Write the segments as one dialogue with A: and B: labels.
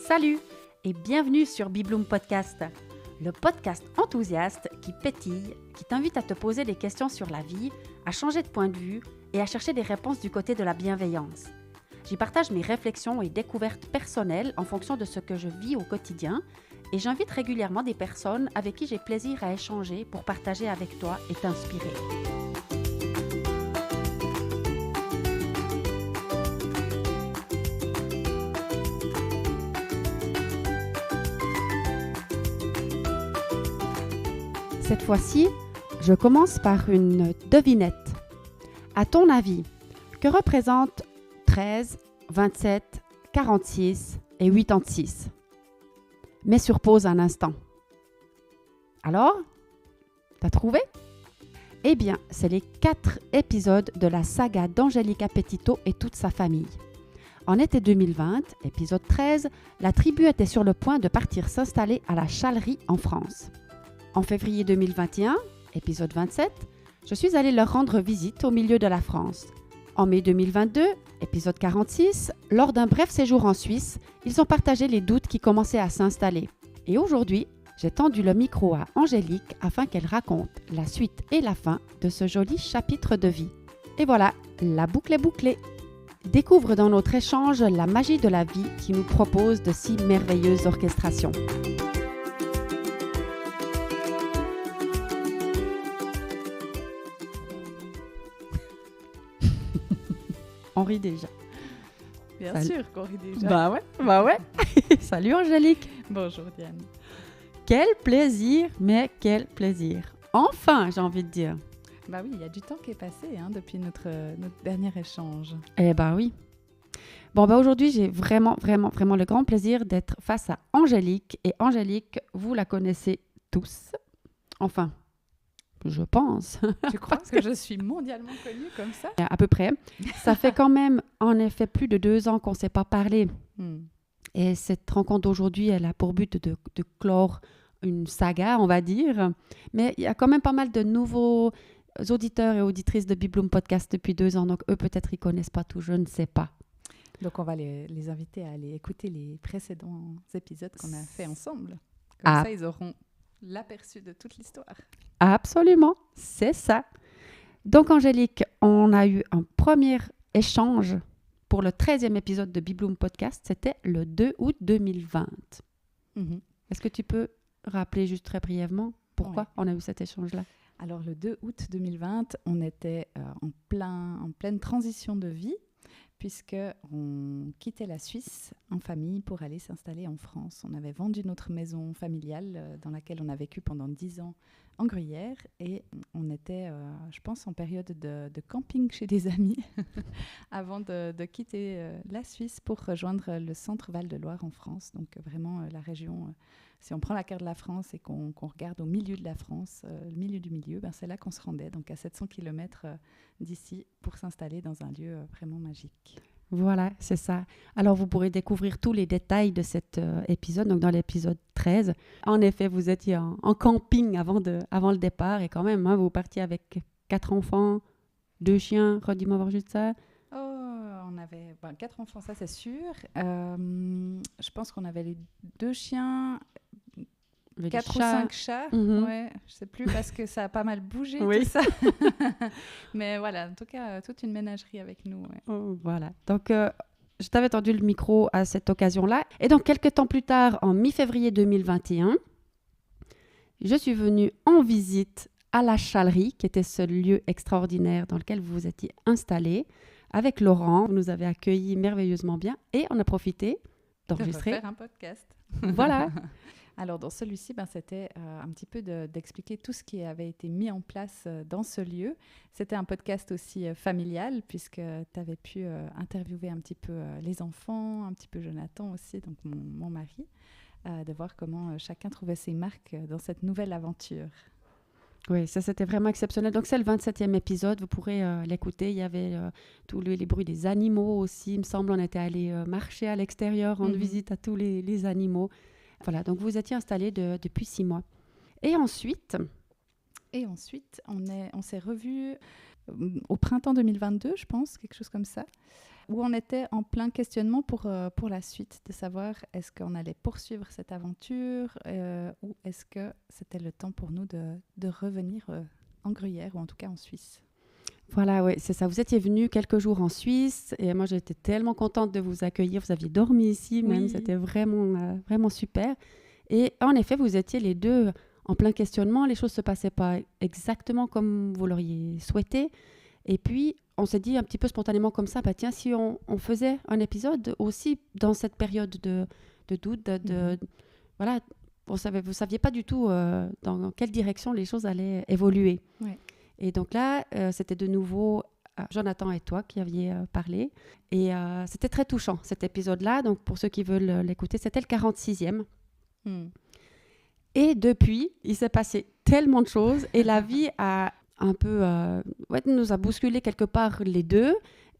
A: Salut et bienvenue sur Bibloom Podcast, le podcast enthousiaste qui pétille, qui t'invite à te poser des questions sur la vie, à changer de point de vue et à chercher des réponses du côté de la bienveillance. J'y partage mes réflexions et découvertes personnelles en fonction de ce que je vis au quotidien et j'invite régulièrement des personnes avec qui j'ai plaisir à échanger pour partager avec toi et t'inspirer. Cette fois-ci, je commence par une devinette. À ton avis, que représentent 13, 27, 46 et 86 ? Mets sur pause un instant. Alors, t'as trouvé ? Eh bien, c'est les 4 épisodes de la saga d'Angelica Petito et toute sa famille. En été 2020, épisode 13, la tribu était sur le point de partir s'installer à la Châlerie en France. En février 2021, épisode 27, je suis allée leur rendre visite au milieu de la France. En mai 2022, épisode 46, lors d'un bref séjour en Suisse, ils ont partagé les doutes qui commençaient à s'installer. Et aujourd'hui, j'ai tendu le micro à Angélique afin qu'elle raconte la suite et la fin de ce joli chapitre de vie. Et voilà, la boucle est bouclée. Découvre dans notre échange la magie de la vie qui nous propose de si merveilleuses orchestrations. On rit déjà.
B: Bien
A: Salut.
B: sûr qu'on rit déjà.
A: Bah ouais. Salut Angélique.
B: Bonjour Diane.
A: Quel plaisir, mais quel plaisir. Enfin, j'ai envie de dire.
B: Bah oui, il y a du temps qui est passé depuis notre dernier échange.
A: Eh ben oui. Bon, aujourd'hui, j'ai vraiment le grand plaisir d'être face à Angélique. Et Angélique, vous la connaissez tous. Enfin, je pense.
B: Tu crois que je suis mondialement connue comme ça?
A: À peu près. Ça fait quand même, en effet, plus de 2 ans qu'on ne s'est pas parlé. Et cette rencontre d'aujourd'hui, elle a pour but de clore une saga, on va dire. Mais il y a quand même pas mal de nouveaux auditeurs et auditrices de Bibloom Podcast depuis 2 ans. Donc, eux, peut-être, ils ne connaissent pas tout, je ne sais pas.
B: Donc, on va les inviter à aller écouter les précédents épisodes qu'on a fait ensemble. Comme ça, ils auront l'aperçu de toute l'histoire.
A: Absolument, c'est ça. Donc, Angélique, on a eu un premier échange pour le 13e épisode de Bibloom Podcast. C'était le 2 août 2020. Est-ce que tu peux rappeler juste très brièvement pourquoi on a eu cet échange-là?
B: Alors, le 2 août 2020, on était en pleine transition de vie, puisqu'on quittait la Suisse en famille pour aller s'installer en France. On avait vendu notre maison familiale dans laquelle on a vécu pendant 10 ans en Gruyère et on était, je pense, en période de camping chez des amis avant de quitter la Suisse pour rejoindre le centre Val-de-Loire en France. Donc vraiment la région, si on prend la carte de la France et qu'on regarde au milieu de la France, le milieu du milieu, c'est là qu'on se rendait, donc à 700 km d'ici pour s'installer dans un lieu vraiment magique.
A: Voilà, c'est ça. Alors, vous pourrez découvrir tous les détails de cet épisode, donc dans l'épisode 13. En effet, vous étiez en camping avant le départ et quand même, vous partiez avec 4 enfants, 2 chiens, redis-moi voir juste ça.
B: Oh, on avait 4 enfants, ça c'est sûr. Je pense qu'on avait les 2 chiens, 4 ou 5 chats. Ouais, je sais plus parce que ça a pas mal bougé tout ça. Mais voilà, en tout cas, toute une ménagerie avec nous. Ouais.
A: Oh, voilà. Donc, je t'avais tendu le micro à cette occasion-là. Et donc, quelques temps plus tard, en mi-février 2021, je suis venue en visite à la Châlerie, qui était ce lieu extraordinaire dans lequel vous vous étiez installés. Avec Laurent, vous nous avez accueillis merveilleusement bien et on a profité d'enregistrer.
B: De faire un podcast.
A: Voilà.
B: Alors, dans celui-ci, c'était un petit peu d'expliquer tout ce qui avait été mis en place dans ce lieu. C'était un podcast aussi familial, puisque tu avais pu interviewer un petit peu les enfants, un petit peu Jonathan aussi, donc mon mari, de voir comment chacun trouvait ses marques dans cette nouvelle aventure.
A: Oui, ça c'était vraiment exceptionnel. Donc c'est le 27e épisode, vous pourrez l'écouter. Il y avait tous les bruits des animaux aussi. Il me semble on était allé marcher à l'extérieur, rendre visite à tous les animaux. Voilà, donc vous étiez installés depuis 6 mois. Et ensuite,
B: Et ensuite, on s'est revus au printemps 2022, je pense, quelque chose comme ça, où on était en plein questionnement pour la suite, de savoir est-ce qu'on allait poursuivre cette aventure ou est-ce que c'était le temps pour nous de revenir en Gruyère ou en tout cas en Suisse.
A: Voilà, oui, c'est ça. Vous étiez venu quelques jours en Suisse et moi, j'étais tellement contente de vous accueillir. Vous aviez dormi ici même,
B: Oui.
A: c'était vraiment, vraiment super. Et en effet, vous étiez les deux en plein questionnement. Les choses ne se passaient pas exactement comme vous l'auriez souhaité. Et puis, on s'est dit un petit peu spontanément comme ça, bah, tiens, si on faisait un épisode aussi dans cette période de doute, voilà, vous ne saviez pas du tout dans quelle direction les choses allaient évoluer.
B: Ouais.
A: Et donc là, c'était de nouveau Jonathan et toi qui aviez parlé. Et c'était très touchant, cet épisode-là. Donc, pour ceux qui veulent l'écouter, c'était le 46e. Et depuis, il s'est passé tellement de choses. Et la vie a un peu... nous a bousculé quelque part les deux.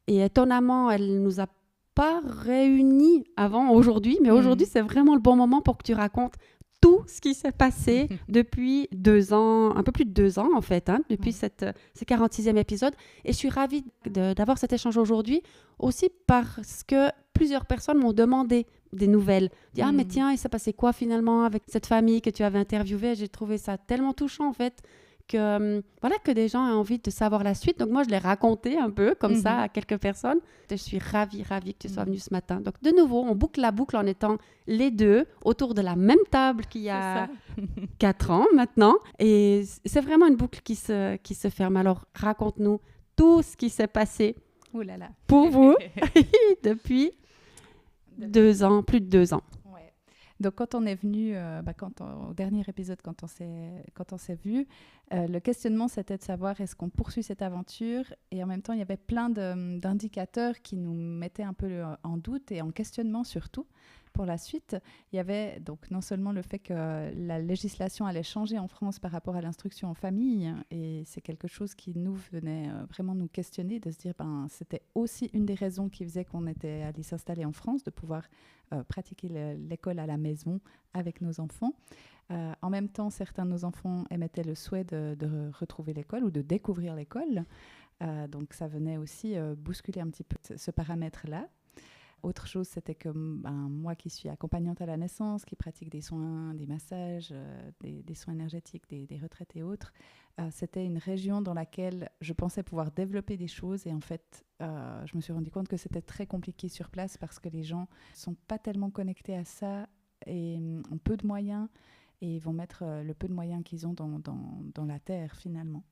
A: Et étonnamment, elle ne nous a pas réunis avant aujourd'hui. Mais aujourd'hui, c'est vraiment le bon moment pour que tu racontes tout ce qui s'est passé depuis 2 ans, un peu plus de 2 ans en fait, depuis ce 46e épisode. Et je suis ravie d'avoir cet échange aujourd'hui, aussi parce que plusieurs personnes m'ont demandé des nouvelles. Ah mais tiens, il s'est passé quoi finalement avec cette famille que tu avais interviewée? J'ai trouvé ça tellement touchant en fait, que des gens aient envie de savoir la suite. Donc moi, je l'ai raconté un peu comme ça à quelques personnes. Je suis ravie que tu sois venue ce matin. Donc de nouveau, on boucle la boucle en étant les deux autour de la même table qu'il y a 4 ans maintenant. Et c'est vraiment une boucle qui se ferme. Alors raconte-nous tout ce qui s'est passé pour vous depuis 2 ans, plus de 2 ans.
B: Donc, quand on est venu, au dernier épisode, quand on s'est vu, le questionnement, c'était de savoir est-ce qu'on poursuit cette aventure. Et en même temps, il y avait plein d'indicateurs qui nous mettaient un peu en doute et en questionnement surtout pour la suite. Il y avait donc non seulement le fait que la législation allait changer en France par rapport à l'instruction en famille, et c'est quelque chose qui nous venait vraiment nous questionner, de se dire c'était aussi une des raisons qui faisait qu'on était allé s'installer en France, de pouvoir pratiquer l'école à la maison avec nos enfants. En même temps, certains de nos enfants émettaient le souhait de retrouver l'école ou de découvrir l'école. Donc ça venait aussi bousculer un petit peu ce paramètre-là. Autre chose, c'était que moi qui suis accompagnante à la naissance, qui pratique des soins, des massages, des soins énergétiques, des retraites et autres, c'était une région dans laquelle je pensais pouvoir développer des choses. Et en fait, je me suis rendu compte que c'était très compliqué sur place parce que les gens ne sont pas tellement connectés à ça et ont peu de moyens et ils vont mettre le peu de moyens qu'ils ont dans la terre finalement.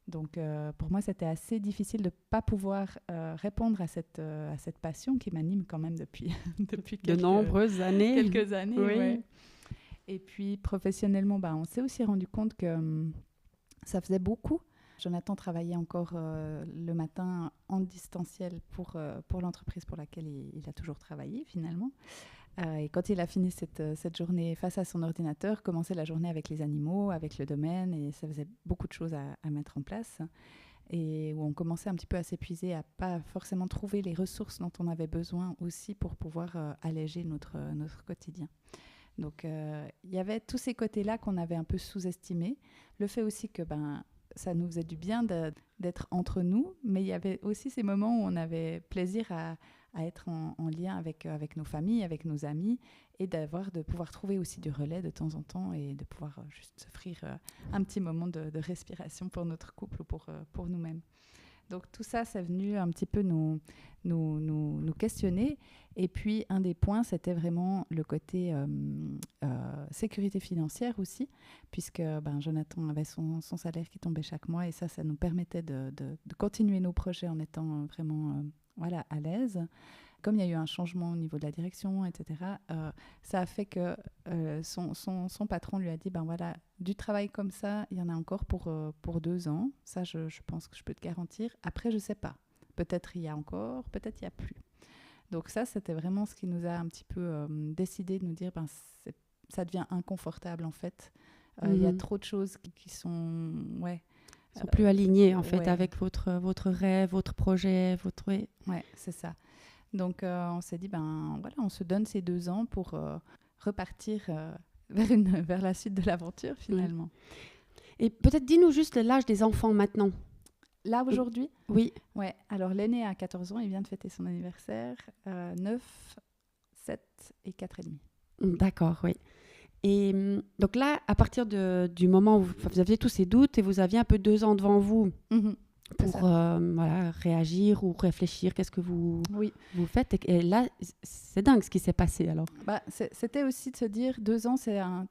B: Donc, pour moi, c'était assez difficile de ne pas pouvoir répondre à cette passion qui m'anime quand même depuis
A: de nombreuses années.
B: Quelques années,
A: oui.
B: Ouais. Et puis, professionnellement, on s'est aussi rendu compte que ça faisait beaucoup. Jonathan travaillait encore le matin en distanciel pour l'entreprise pour laquelle il a toujours travaillé, finalement. Et quand il a fini cette journée face à son ordinateur, commençait la journée avec les animaux, avec le domaine, et ça faisait beaucoup de choses à mettre en place. Et où on commençait un petit peu à s'épuiser, à pas forcément trouver les ressources dont on avait besoin aussi pour pouvoir alléger notre quotidien. Donc, il y avait tous ces côtés-là qu'on avait un peu sous-estimés. Le fait aussi que ça nous faisait du bien d'être entre nous, mais il y avait aussi ces moments où on avait plaisir à être en lien avec nos familles, avec nos amis, et de pouvoir trouver aussi du relais de temps en temps et de pouvoir juste s'offrir un petit moment de respiration pour notre couple ou pour nous-mêmes. Donc tout ça, c'est venu un petit peu nous questionner. Et puis un des points, c'était vraiment le côté sécurité financière aussi, puisque Jonathan avait son salaire qui tombait chaque mois, et ça nous permettait de continuer nos projets en étant vraiment à l'aise. Comme il y a eu un changement au niveau de la direction, etc., ça a fait que son patron lui a dit, du travail comme ça, il y en a encore pour 2 ans. Ça, je pense que je peux te garantir. Après, je ne sais pas. Peut-être il y a encore, peut-être il n'y a plus. Donc ça, c'était vraiment ce qui nous a un petit peu décidé de nous dire, ça devient inconfortable en fait. Il y a trop de choses qui sont...
A: sont plus alignées en fait avec votre rêve, votre projet, votre...
B: Ouais, c'est ça. Donc, on s'est dit, on se donne ces 2 ans pour repartir vers la suite de l'aventure, finalement.
A: Et peut-être dis-nous juste l'âge des enfants maintenant.
B: Là, aujourd'hui,
A: Oui.
B: ouais. Alors, l'aîné a 14 ans, il vient de fêter son anniversaire. 9, 7 et 4 et demi.
A: D'accord, oui. Et donc là, à partir du moment où vous aviez tous ces doutes et vous aviez un peu 2 ans devant vous
B: C'est
A: pour
B: ça.
A: voilà, réagir ou réfléchir, qu'est-ce que vous
B: Oui.
A: faites. Et là, c'est dingue ce qui s'est passé alors.
B: C'était aussi de se dire 2 ans, c'est un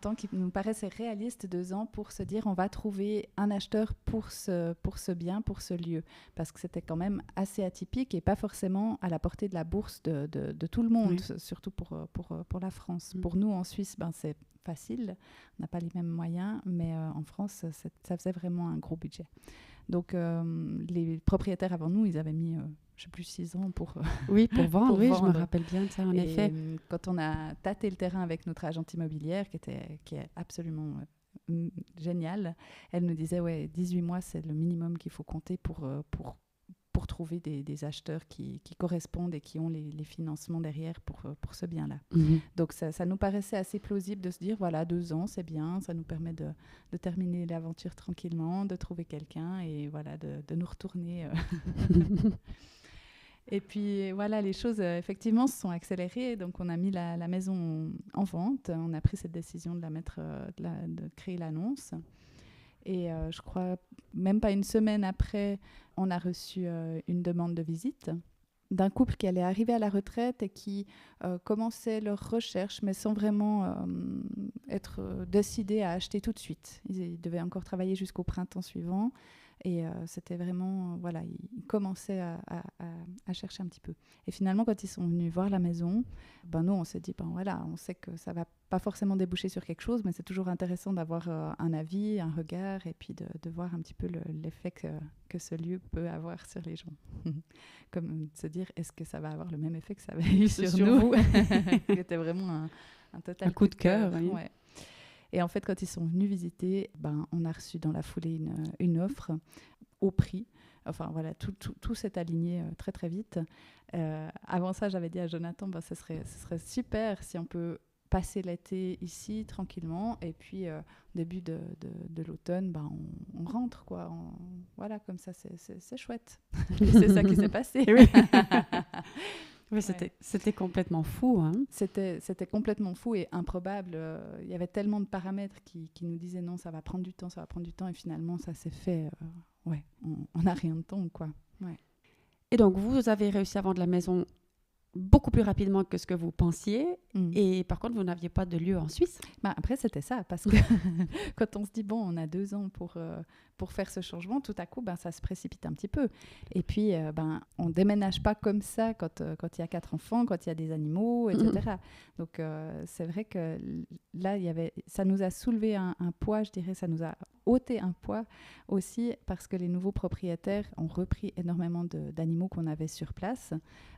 B: temps qui nous paraissait réaliste, 2 ans, pour se dire on va trouver un acheteur pour ce bien, pour ce lieu. Parce que c'était quand même assez atypique et pas forcément à la portée de la bourse de tout le monde, surtout pour la France. Pour nous, en Suisse, c'est facile, on n'a pas les mêmes moyens, mais en France, ça faisait vraiment un gros budget. Donc, les propriétaires avant nous, ils avaient mis, je ne sais plus, 6 ans pour
A: pour vendre.
B: pour
A: oui,
B: vendre.
A: Je me rappelle bien de ça, en effet.
B: Quand on a tâté le terrain avec notre agente immobilière, qui est absolument géniale, elle nous disait, 18 mois, c'est le minimum qu'il faut compter pour trouver des acheteurs qui correspondent et qui ont les financements derrière pour ce bien-là. Donc ça nous paraissait assez plausible de se dire, voilà, 2 ans, c'est bien, ça nous permet de terminer l'aventure tranquillement, de trouver quelqu'un et voilà, de nous retourner. Et puis voilà, les choses effectivement se sont accélérées. Donc on a mis la maison en vente, on a pris cette décision de la mettre, de créer l'annonce. Et je crois, même pas une semaine après, on a reçu une demande de visite d'un couple qui allait arriver à la retraite et qui commençait leur recherche, mais sans vraiment être décidé à acheter tout de suite. Ils devaient encore travailler jusqu'au printemps suivant. Et c'était vraiment, voilà, ils commençaient à chercher un petit peu. Et finalement, quand ils sont venus voir la maison, nous, on s'est dit, voilà, on sait que ça ne va pas forcément déboucher sur quelque chose, mais c'est toujours intéressant d'avoir un avis, un regard, et puis de voir un petit peu l'effet que ce lieu peut avoir sur les gens. Comme se dire, est-ce que ça va avoir le même effet que ça avait eu sur nous C'était vraiment un total
A: coup de cœur. Oui.
B: Ouais. Et en fait, quand ils sont venus visiter, on a reçu dans la foulée une offre au prix. Enfin, voilà, tout s'est aligné très, très vite. Avant ça, j'avais dit à Jonathan, ce serait super si on peut passer l'été ici tranquillement. Et puis, au début de l'automne, on rentre, quoi. Voilà, comme ça, c'est chouette. Et c'est ça qui s'est passé.
A: Oui. Oui, c'était complètement fou. Hein.
B: C'était complètement fou et improbable. Il y avait tellement de paramètres qui nous disaient non, ça va prendre du temps, ça va prendre du temps. Et finalement, ça s'est fait. On n'a rien de temps, quoi. Ouais.
A: Et donc, vous avez réussi à vendre la maison beaucoup plus rapidement que ce que vous pensiez. Et par contre, vous n'aviez pas de lieu en Suisse.
B: Après, c'était ça, parce que quand on se dit, on a 2 ans pour faire ce changement, tout à coup, ça se précipite un petit peu. Et puis, on ne déménage pas comme ça quand il y a 4 enfants, quand il y a des animaux, etc. Donc, c'est vrai que là, ça nous a soulevé un poids, je dirais, ça nous a ôté un poids aussi, parce que les nouveaux propriétaires ont repris énormément d'animaux qu'on avait sur place,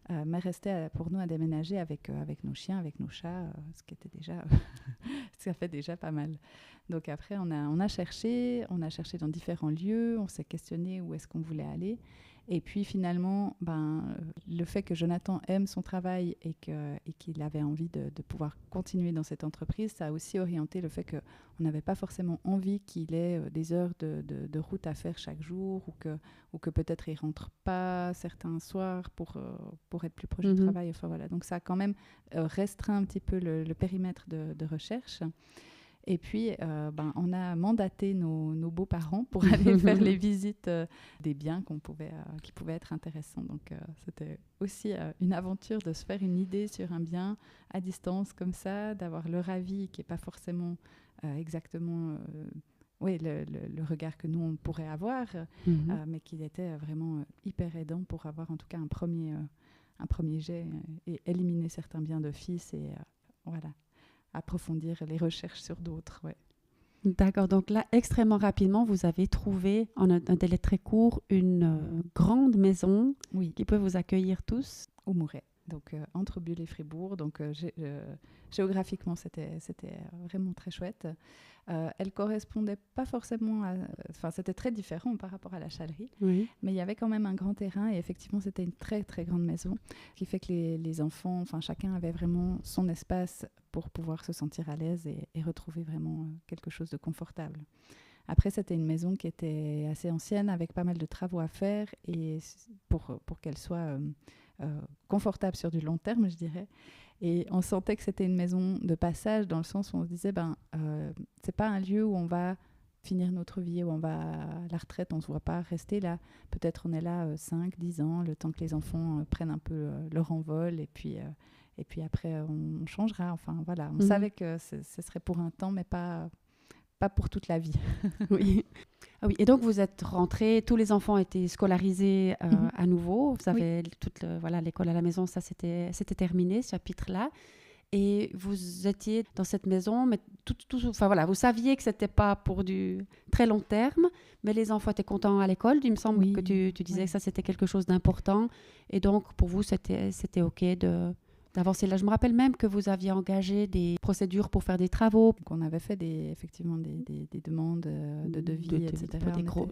B: mais restait pour nous à déménager avec nos chiens, avec nos chats, ce qui était déjà ça fait déjà pas mal. Donc après on a cherché dans différents lieux, on s'est questionné où est-ce qu'on voulait aller. Et puis finalement, le fait que Jonathan aime son travail et qu'il avait envie de pouvoir continuer dans cette entreprise, ça a aussi orienté le fait qu'on n'avait pas forcément envie qu'il ait des heures de route à faire chaque jour ou que peut-être il ne rentre pas certains soirs pour être plus proche du travail. Enfin, voilà. Donc ça a quand même restreint un petit peu le périmètre de recherche. Et puis, on a mandaté nos beaux-parents pour aller faire les visites des biens qui pouvaient être intéressants. Donc, c'était aussi une aventure de se faire une idée sur un bien à distance comme ça, d'avoir leur avis qui n'est pas forcément exactement le regard que nous, on pourrait avoir, mais qui était vraiment hyper aidant pour avoir en tout cas un premier jet et éliminer certains biens d'office et voilà. Approfondir les recherches sur d'autres. Ouais.
A: D'accord, donc là, extrêmement rapidement, vous avez trouvé, en un délai très court, une grande maison qui peut vous accueillir tous.
B: Au Mouret, donc entre Bulle et Fribourg. Donc géographiquement, c'était vraiment très chouette. Elle correspondait pas forcément enfin, c'était très différent par rapport à la Chalerie, mais il y avait quand même un grand terrain et effectivement, c'était une très, très grande maison qui fait que les enfants, enfin, chacun avait vraiment son espace pour pouvoir se sentir à l'aise et retrouver vraiment quelque chose de confortable. Après, c'était une maison qui était assez ancienne, avec pas mal de travaux à faire, et pour qu'elle soit confortable sur du long terme, je dirais. Et on sentait que c'était une maison de passage, dans le sens où on se disait, c'est pas un lieu où on va finir notre vie, où on va à la retraite, on ne se voit pas rester là. Peut-être on est là 5, 10 ans, le temps que les enfants prennent un peu leur envol, et puis après, on changera. Enfin, voilà, on savait que ce serait pour un temps, mais pas pour toute la vie.
A: Oui. Ah oui. Et donc, vous êtes rentrés, tous les enfants étaient scolarisés à nouveau. Vous avez l'école à la maison, ça, c'était terminé, ce chapitre-là. Et vous étiez dans cette maison, mais vous saviez que ce n'était pas pour du très long terme, mais les enfants étaient contents à l'école. Il me semble que tu disais que ça, c'était quelque chose d'important. Et donc, pour vous, c'était OK d'avancer là. Je me rappelle même que vous aviez engagé des procédures pour faire des travaux.
B: Donc, on avait fait effectivement des demandes de devis, etc.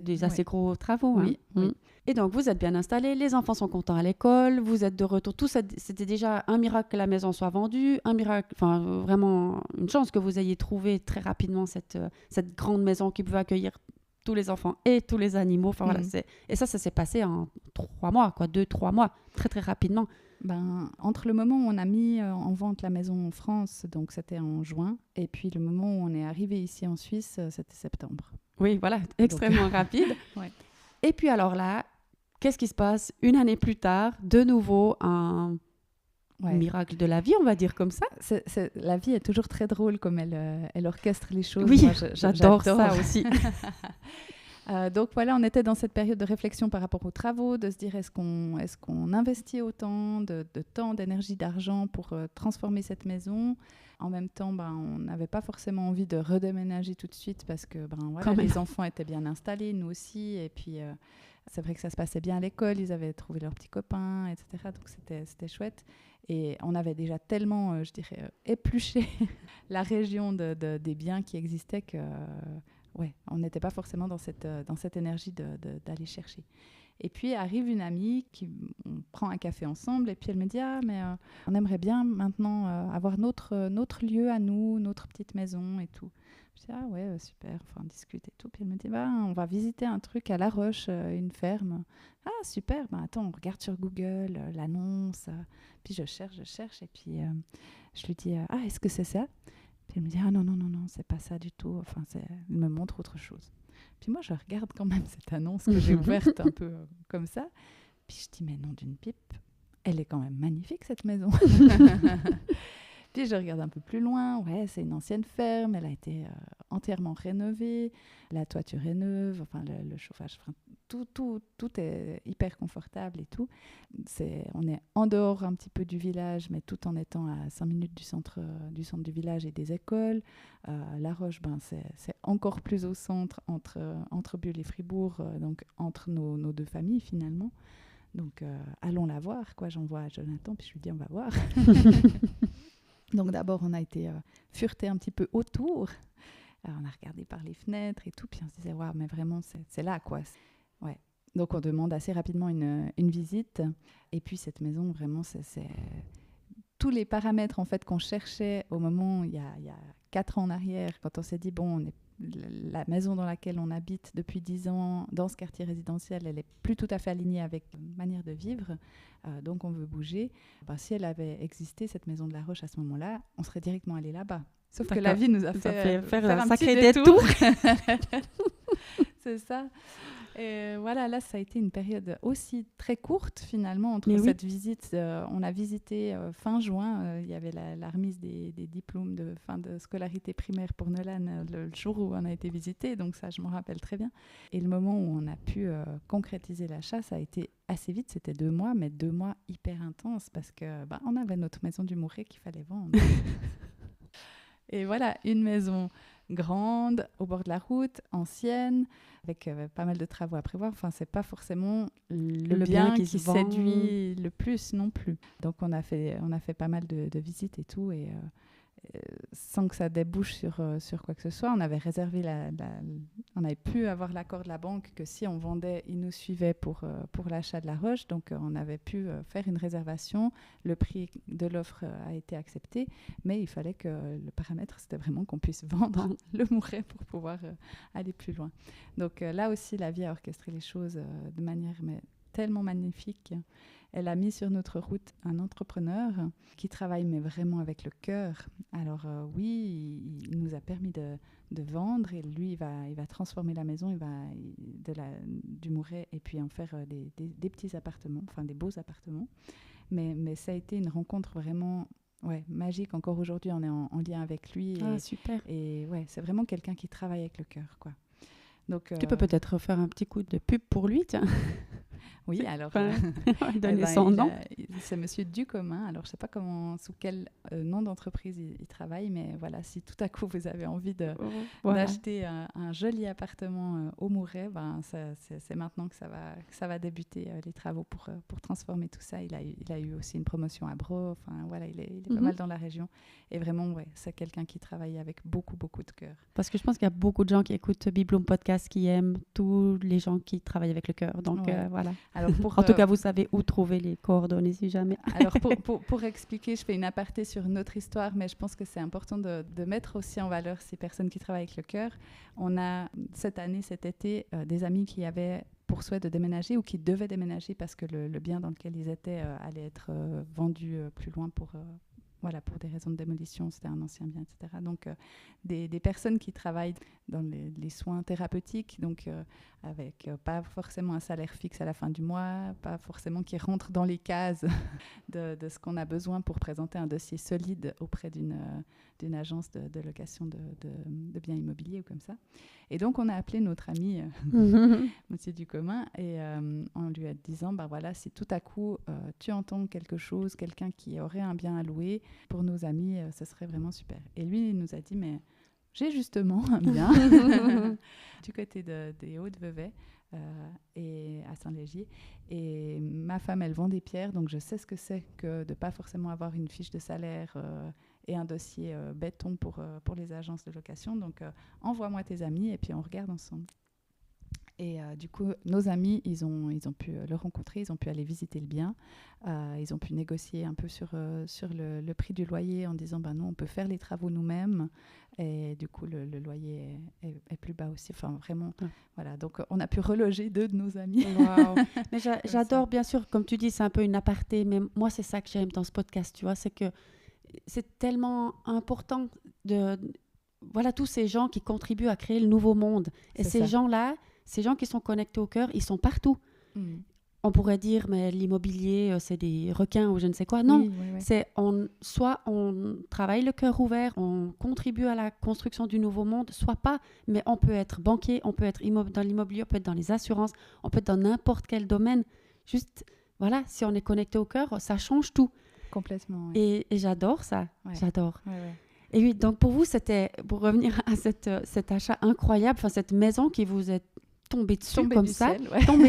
A: Des assez gros travaux.
B: Oui,
A: hein.
B: oui.
A: Et donc, vous êtes bien installés, les enfants sont contents à l'école, vous êtes de retour. Tout ça, c'était déjà un miracle que la maison soit vendue, un miracle, vraiment une chance que vous ayez trouvé très rapidement cette grande maison qui pouvait accueillir tous les enfants et tous les animaux. Et ça s'est passé en 3 mois, 2-3 mois, très très rapidement.
B: Entre le moment où on a mis en vente la maison en France, donc c'était en juin, et puis le moment où on est arrivé ici en Suisse, c'était septembre.
A: Oui, voilà, extrêmement rapide. Ouais. Et puis alors là, qu'est-ce qui se passe 1 année plus tard? De nouveau, un miracle de la vie, on va dire comme ça.
B: La vie est toujours très drôle comme elle orchestre les choses.
A: Oui, moi, j'adore ça aussi.
B: Donc voilà, on était dans cette période de réflexion par rapport aux travaux, de se dire est-ce qu'on investit autant de temps, d'énergie, d'argent pour transformer cette maison. En même temps, on n'avait pas forcément envie de redéménager tout de suite parce que les enfants étaient bien installés, nous aussi. Et puis, c'est vrai que ça se passait bien à l'école, ils avaient trouvé leurs petits copains, etc. Donc, c'était chouette. Et on avait déjà tellement, épluché la région des biens qui existaient que... on n'était pas forcément dans cette énergie d'aller chercher. Et puis arrive une amie, on prend un café ensemble, et puis elle me dit « Ah, mais on aimerait bien maintenant avoir notre lieu à nous, notre petite maison et tout. » Je dis « Ah ouais, super, on discute et tout. » Puis elle me dit « On va visiter un truc à La Roche, une ferme. » « Ah, super, attends, on regarde sur Google l'annonce. » Puis je cherche, et puis je lui dis « Ah, est-ce que c'est ça ?» Puis elle me dit « Ah non, c'est pas ça du tout. » Elle me montre autre chose. Puis moi, je regarde quand même cette annonce que j'ai ouverte un peu comme ça. Puis je dis « Mais non d'une pipe, elle est quand même magnifique cette maison. » Puis je regarde un peu plus loin. Ouais, c'est une ancienne ferme. Elle a été entièrement rénovée. La toiture est neuve. Le chauffage, tout est hyper confortable et tout. On est en dehors un petit peu du village, mais tout en étant à 5 minutes du centre du village et des écoles. La Roche, c'est encore plus au centre, entre Bulle et Fribourg, donc entre nos deux familles finalement. Donc allons la voir, quoi. J'envoie à Jonathan, puis je lui dis on va voir. Donc d'abord, on a été fureter un petit peu autour. On a regardé par les fenêtres et tout, puis on se disait waouh, mais vraiment c'est là, quoi. Ouais. Donc on demande assez rapidement une visite. Et puis cette maison, vraiment, c'est tous les paramètres en fait qu'on cherchait au moment, il y a 4 ans en arrière, quand on s'est dit bon, la maison dans laquelle on habite depuis 10 ans, dans ce quartier résidentiel, elle est plus tout à fait alignée avec notre manière de vivre, donc on veut bouger. Si elle avait existé, cette maison de La Roche, à ce moment-là, on serait directement allé là-bas. Sauf que la vie nous a fait faire un sacré détour. C'est ça. Et voilà, là, ça a été une période aussi très courte, finalement, entre cette visite. On a visité fin juin. Il y avait la remise des diplômes de fin de scolarité primaire pour Nolan le jour où on a été visité. Donc ça, je m'en rappelle très bien. Et le moment où on a pu concrétiser l'achat, ça a été assez vite. C'était 2 mois, mais 2 mois hyper intenses parce que on avait notre maison du Mouret qu'il fallait vendre. Et voilà, une maison grande, au bord de la route, ancienne, avec pas mal de travaux à prévoir. C'est pas forcément le bien qui séduit le plus non plus. Donc on a fait pas mal de visites et tout, et sans que ça débouche sur quoi que ce soit. On avait réservé on avait pu avoir l'accord de la banque que si on vendait, ils nous suivaient pour l'achat de la roche. Donc, on avait pu faire une réservation. Le prix de l'offre a été accepté, mais il fallait que le paramètre, c'était vraiment qu'on puisse vendre le Mouret pour pouvoir aller plus loin. Donc, là aussi, la vie a orchestré les choses de manière tellement magnifique. Elle a mis sur notre route un entrepreneur qui travaille mais vraiment avec le cœur. Alors oui, il nous a permis de vendre et lui, il va transformer la maison, du Mouret et puis en faire des petits appartements, enfin des beaux appartements. Mais ça a été une rencontre vraiment magique. Encore aujourd'hui, on est en lien avec lui.
A: Super.
B: Et c'est vraiment quelqu'un qui travaille avec le cœur, quoi. Donc,
A: tu peux peut-être faire un petit coup de pub pour lui, tiens.
B: Oui, alors
A: donner son nom.
B: C'est Monsieur Ducommun. Alors je ne sais pas sous quel nom d'entreprise il travaille, mais voilà, si tout à coup vous avez envie d'acheter un joli appartement au Mouret, c'est maintenant que ça va débuter les travaux pour transformer tout ça. Il a eu aussi une promotion à Bro. Enfin voilà, il est pas mal dans la région et vraiment c'est quelqu'un qui travaille avec beaucoup de cœur.
A: Parce que je pense qu'il y a beaucoup de gens qui écoutent Bibloom Podcast qui aiment tous les gens qui travaillent avec le cœur. Donc voilà.
B: Alors
A: en tout cas, vous savez où trouver les coordonnées si jamais.
B: Alors, pour expliquer, je fais une aparté sur notre histoire, mais je pense que c'est important de mettre aussi en valeur ces personnes qui travaillent avec le cœur. On a cet été, des amis qui avaient pour souhait de déménager ou qui devaient déménager parce que le bien dans lequel ils étaient allait être vendu plus loin pour des raisons de démolition, c'était un ancien bien, etc. Donc, des personnes qui travaillent dans les soins thérapeutiques, donc avec pas forcément un salaire fixe à la fin du mois, pas forcément qui rentrent dans les cases de ce qu'on a besoin pour présenter un dossier solide auprès d'une agence de location de biens immobiliers ou comme ça. Et donc, on a appelé notre ami Monsieur Ducommun et en lui disant, si tout à coup, tu entends quelque chose, quelqu'un qui aurait un bien à louer, pour nos amis, ce serait vraiment super. Et lui, il nous a dit, mais j'ai justement un bien du côté des Hauts-de-Vevey et à Saint-Légier. Et ma femme, elle vend des pierres, donc je sais ce que c'est que de ne pas forcément avoir une fiche de salaire et un dossier béton pour les agences de location. Donc, envoie-moi tes amis et puis on regarde ensemble. Et du coup, nos amis, ils ont pu le rencontrer, ils ont pu aller visiter le bien, ils ont pu négocier un peu sur le prix du loyer en disant, nous, on peut faire les travaux nous-mêmes. Et du coup, le loyer est plus bas aussi. Enfin, vraiment, voilà. Donc, on a pu reloger 2 de nos amis.
A: Wow. Mais j'adore, bien sûr, comme tu dis, c'est un peu une aparté, mais moi, c'est ça que j'aime dans ce podcast, tu vois, c'est que c'est tellement important tous ces gens qui contribuent à créer le nouveau monde. Et ces gens-là, ces gens qui sont connectés au cœur, ils sont partout. On pourrait dire, mais l'immobilier, c'est des requins ou je ne sais quoi. Non, c'est soit on travaille le cœur ouvert, on contribue à la construction du nouveau monde, soit pas. Mais on peut être banquier, on peut être dans l'immobilier, on peut être dans les assurances, on peut être dans n'importe quel domaine. Juste, si on est connecté au cœur, ça change tout.
B: Complètement.
A: Et j'adore ça. J'adore.
B: Ouais.
A: Et oui, donc pour vous, c'était, pour revenir à cet achat incroyable, cette maison qui vous est tombée dessus tombée